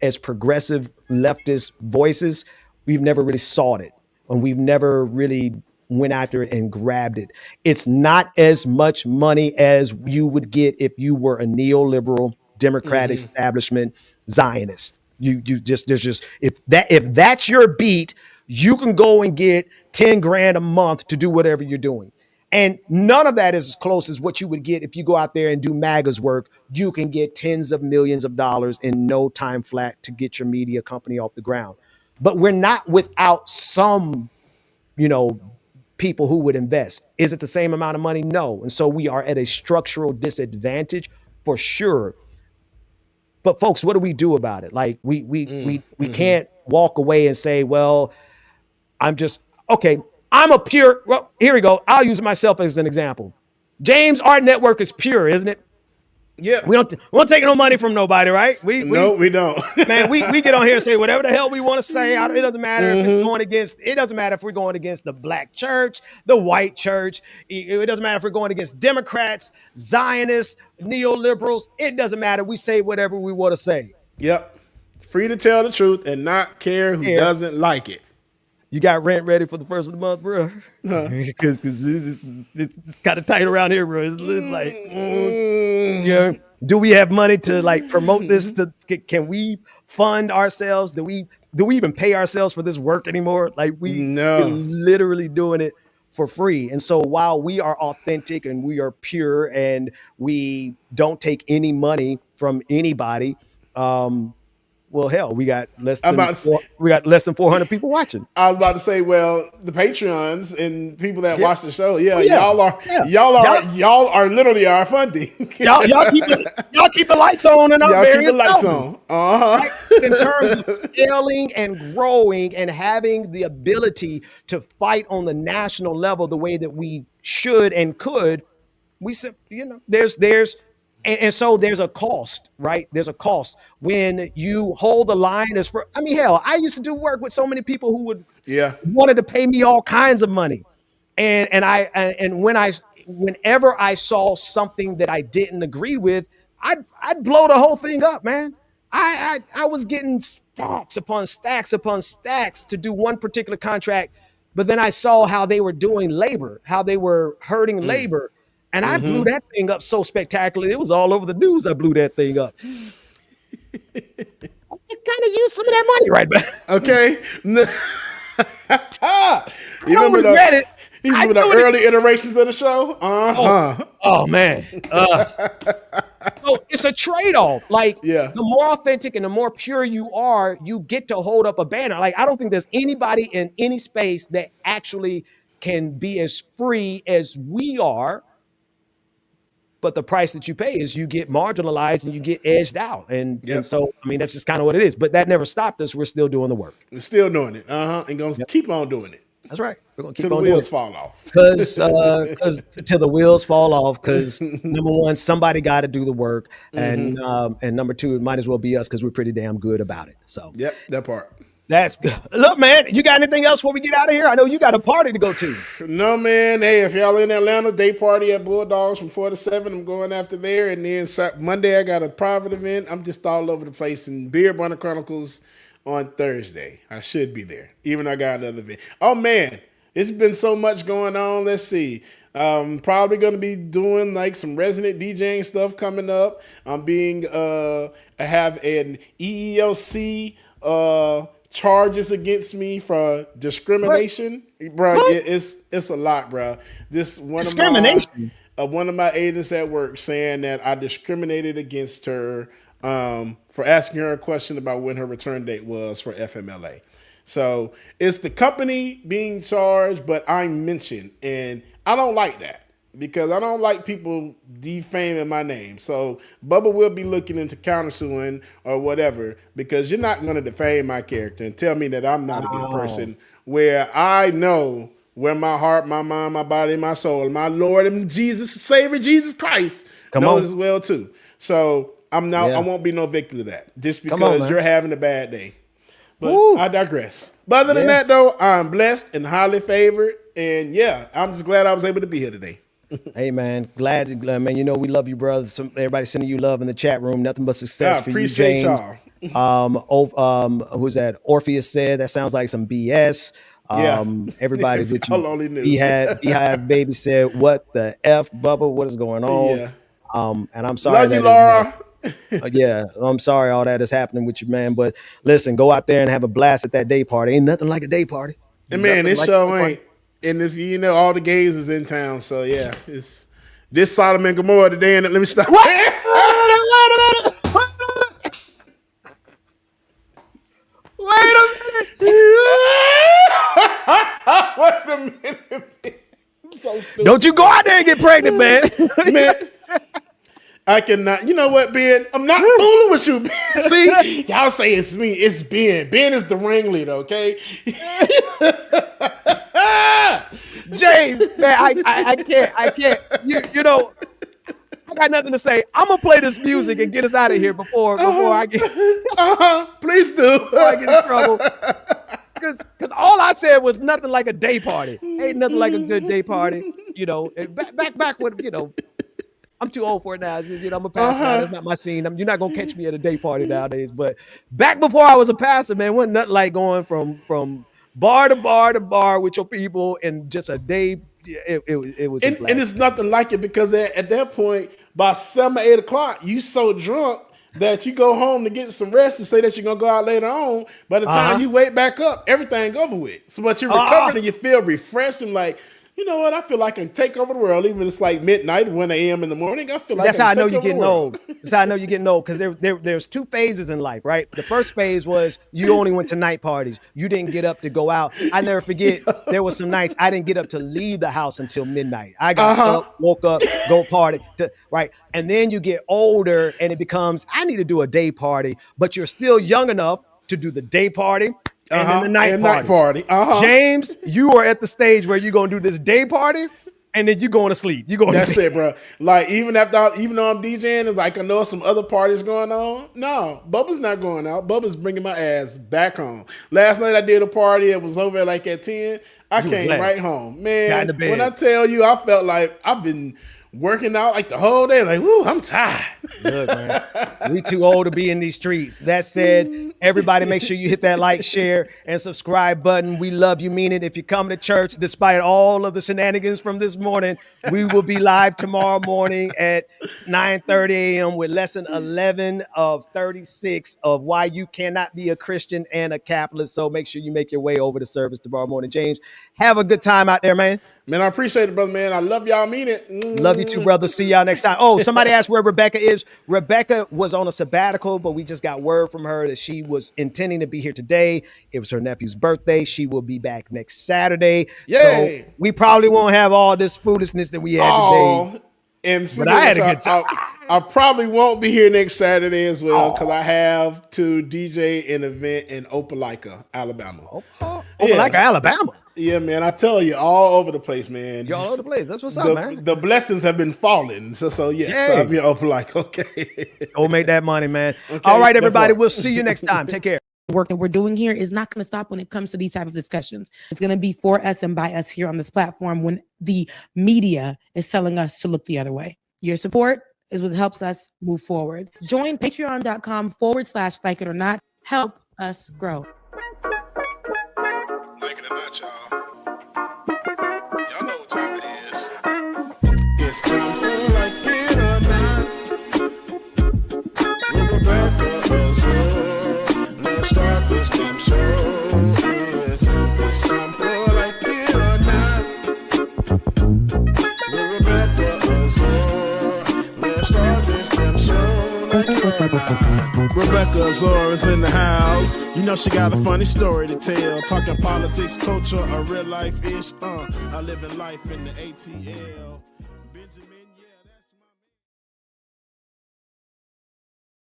as progressive leftist voices, we've never really sought it, and we've never really went after it and grabbed it. It's not as much money as you would get if you were a neoliberal Democrat establishment Zionist. If that's your beat, you can go and get 10 grand a month to do whatever you're doing. And none of that is as close as what you would get if you go out there and do MAGA's work. You can get tens of millions of dollars in no time flat to get your media company off the ground. But we're not without some, people who would invest. Is it the same amount of money? No. And so we are at a structural disadvantage for sure. But folks, what do we do about it? Like we can't walk away and say, well, I'm a pure, well, here we go. I'll use myself as an example. James, our network is pure, isn't it? Yeah. We don't take no money from nobody, right? We don't. Man, we get on here and say whatever the hell we want to say. It doesn't matter if it's going against. It doesn't matter if we're going against the black church, the white church. It doesn't matter if we're going against Democrats, Zionists, neoliberals. It doesn't matter. We say whatever we want to say. Yep. Free to tell the truth and not care who doesn't like it. You got rent ready for the first of the month, bro? Because it's kind of tight around here, bro. It's like, yeah. Do we have money to like promote this? Can we fund ourselves? Do we even pay ourselves for this work anymore? Like we're literally doing it for free. And so while we are authentic and we are pure and we don't take any money from anybody, well, hell, we got less than 400 people watching. I was about to say, well, the Patreons and people that watch the show, Oh, y'all are literally our funding. y'all keep the lights on and y'all various keep the lights houses. on. Right? In terms of scaling and growing and having the ability to fight on the national level the way that we should and could, we said, so there's a cost, right? There's a cost when you hold the line. Hell, I used to do work with so many people who wanted to pay me all kinds of money, and whenever I saw something that I didn't agree with, I'd blow the whole thing up, man. I was getting stacks upon stacks upon stacks to do one particular contract, but then I saw how they were doing labor, how they were hurting labor. And I blew that thing up so spectacularly. It was all over the news. I blew that thing up. I kind of used some of that money right back. Okay. You remember the early iterations of the show? Oh man. So it's a trade-off. Like the more authentic and the more pure you are, you get to hold up a banner. Like I don't think there's anybody in any space that actually can be as free as we are. But the price that you pay is you get marginalized and you get edged out. And so, that's just kind of what it is. But that never stopped us. We're still doing the work. We're still doing it. And going to keep on doing it. That's right. We're going to keep till on the doing wheels it. fall off. Because till the wheels fall off. Because number one, somebody got to do the work. And number two, it might as well be us because we're pretty damn good about it. So yep, that part. That's good. Look, man, you got anything else before we get out of here? I know you got a party to go to. No, man. Hey, if y'all in Atlanta, day party at Bulldogs from 4 to 7. I'm going after there. And then Monday, I got a private event. I'm just all over the place. And Beer Burner Chronicles on Thursday. I should be there, even though I got another event. Oh, man. It's been so much going on. Let's see. Probably going to be doing like some resident DJing stuff coming up. I have an EEOC charges against me for discrimination, bro. It's a lot, bro. This one discrimination. One of my agents at work saying that I discriminated against her for asking her a question about when her return date was for FMLA. So it's the company being charged, but I'm mentioned, and I don't like that. Because I don't like people defaming my name. So Bubba will be looking into countersuing or whatever, because you're not going to defame my character and tell me that I'm not a good person, where I know where my heart, my mind, my body, my soul, my Lord and Jesus, Savior Jesus Christ knows as well too. So I won't be no victim to that just because you're having a bad day. But I digress. But other than that though, I'm blessed and highly favored. And I'm just glad I was able to be here today. Hey man, glad man. You know we love you, brothers. Everybody sending you love in the chat room. Nothing but success for you, James. Who's that? Orpheus said that sounds like some BS. Everybody with you. Only knew. Beehive baby said, "What the f, Bubba? What is going on?" And I'm sorry. Love you, Laura. I'm sorry all that is happening with you, man. But listen, go out there and have a blast at that day party. Ain't nothing like a day party. And man, this show ain't. And if you know, all the gays is in town, so it's this Sodom and Gomorrah today. And let me stop. Wait a minute. I'm so stupid. Don't you go out there and get pregnant, man. Man, I cannot. You know what, Ben? I'm not fooling with you, Ben. See, y'all say it's me. It's Ben. Ben is the ringleader, okay? James, man, I can't. You know, I got nothing to say. I'm gonna play this music and get us out of here before I get. Please do. Before I get in trouble. Because all I said was nothing like a day party. Ain't nothing like a good day party. You know, back when, you know, I'm too old for it now. You know, I'm a pastor now. That's not my scene. You're not gonna catch me at a day party nowadays. But back before I was a pastor, man, wasn't nothing like going from bar to bar to bar with your people in just a day. It was, and it's nothing like it because at that point, by 7 or 8 o'clock, you so drunk that you go home to get some rest and say that you're gonna go out later on. By the time you wake back up, everything over with. So, but you're recovered and you feel refreshed and like, you know what? I feel like I can take over the world, even if it's like midnight, 1 a.m. in the morning. I feel like that's how I know you're getting old. That's how I know you're getting old because there's 2 phases in life, right? The first phase was you only went to night parties. You didn't get up to go out. I never forget there was some nights I didn't get up to leave the house until midnight. I got up, woke up, go party, right? And then you get older and it becomes I need to do a day party, but you're still young enough to do the day party. And then the night party. James, you are at the stage where you're gonna do this day party, and then you're going to sleep. That's it, bro. Like even though I'm DJing, it's like I know some other parties going on. No, Bubba's not going out. Bubba's bringing my ass back home. Last night I did a party. It was over like at 10. I came right home, man. When I tell you, I felt like I've been working out like the whole day. Like, whoo, I'm tired. Look, man, we too old to be in these streets. That said, everybody make sure you hit that like, share, and subscribe button. We love you, mean it. If you come to church, despite all of the shenanigans from this morning, we will be live tomorrow morning at 9:30 a.m. with lesson 11 of 36 of why you cannot be a Christian and a capitalist. So make sure you make your way over to service tomorrow morning. James, have a good time out there, man. Man, I appreciate it, brother, man. I love y'all. Mean it. Love you too, brother. See y'all next time. Oh, somebody asked where Rebecca is. Rebecca was on a sabbatical, but we just got word from her that she was intending to be here today. It was her nephew's birthday. She will be back next Saturday. Yay. So we probably won't have all this foolishness that we had today. But I had a good time. I probably won't be here next Saturday as well because I have to DJ an event in Opelika, Alabama. Opelika, Alabama? Yeah, man. I tell you, all over the place, man. You're all over the place. That's what's up, man. The blessings have been falling. So yeah, so I'll be in Opelika. Okay. Go make that money, man. Okay, all right, everybody. We'll see you next time. Take care. Work that we're doing here is not going to stop when it comes to these type of discussions. It's going to be for us and by us here on this platform when the media is telling us to look the other way. Your support is what helps us move forward. Join patreon.com/like it or not. Help us grow. Like it or not, y'all. Y'all know what time it is. It's time for like it or not. We're about to let's start this damn show. Yes, it's time for like it or not. We're about to let's start this damn show. Like it or not. Rebecca Azor is in the house. You know she got a funny story to tell. Talking politics, culture, or real life ish. I live in life in the ATL. Benjamin.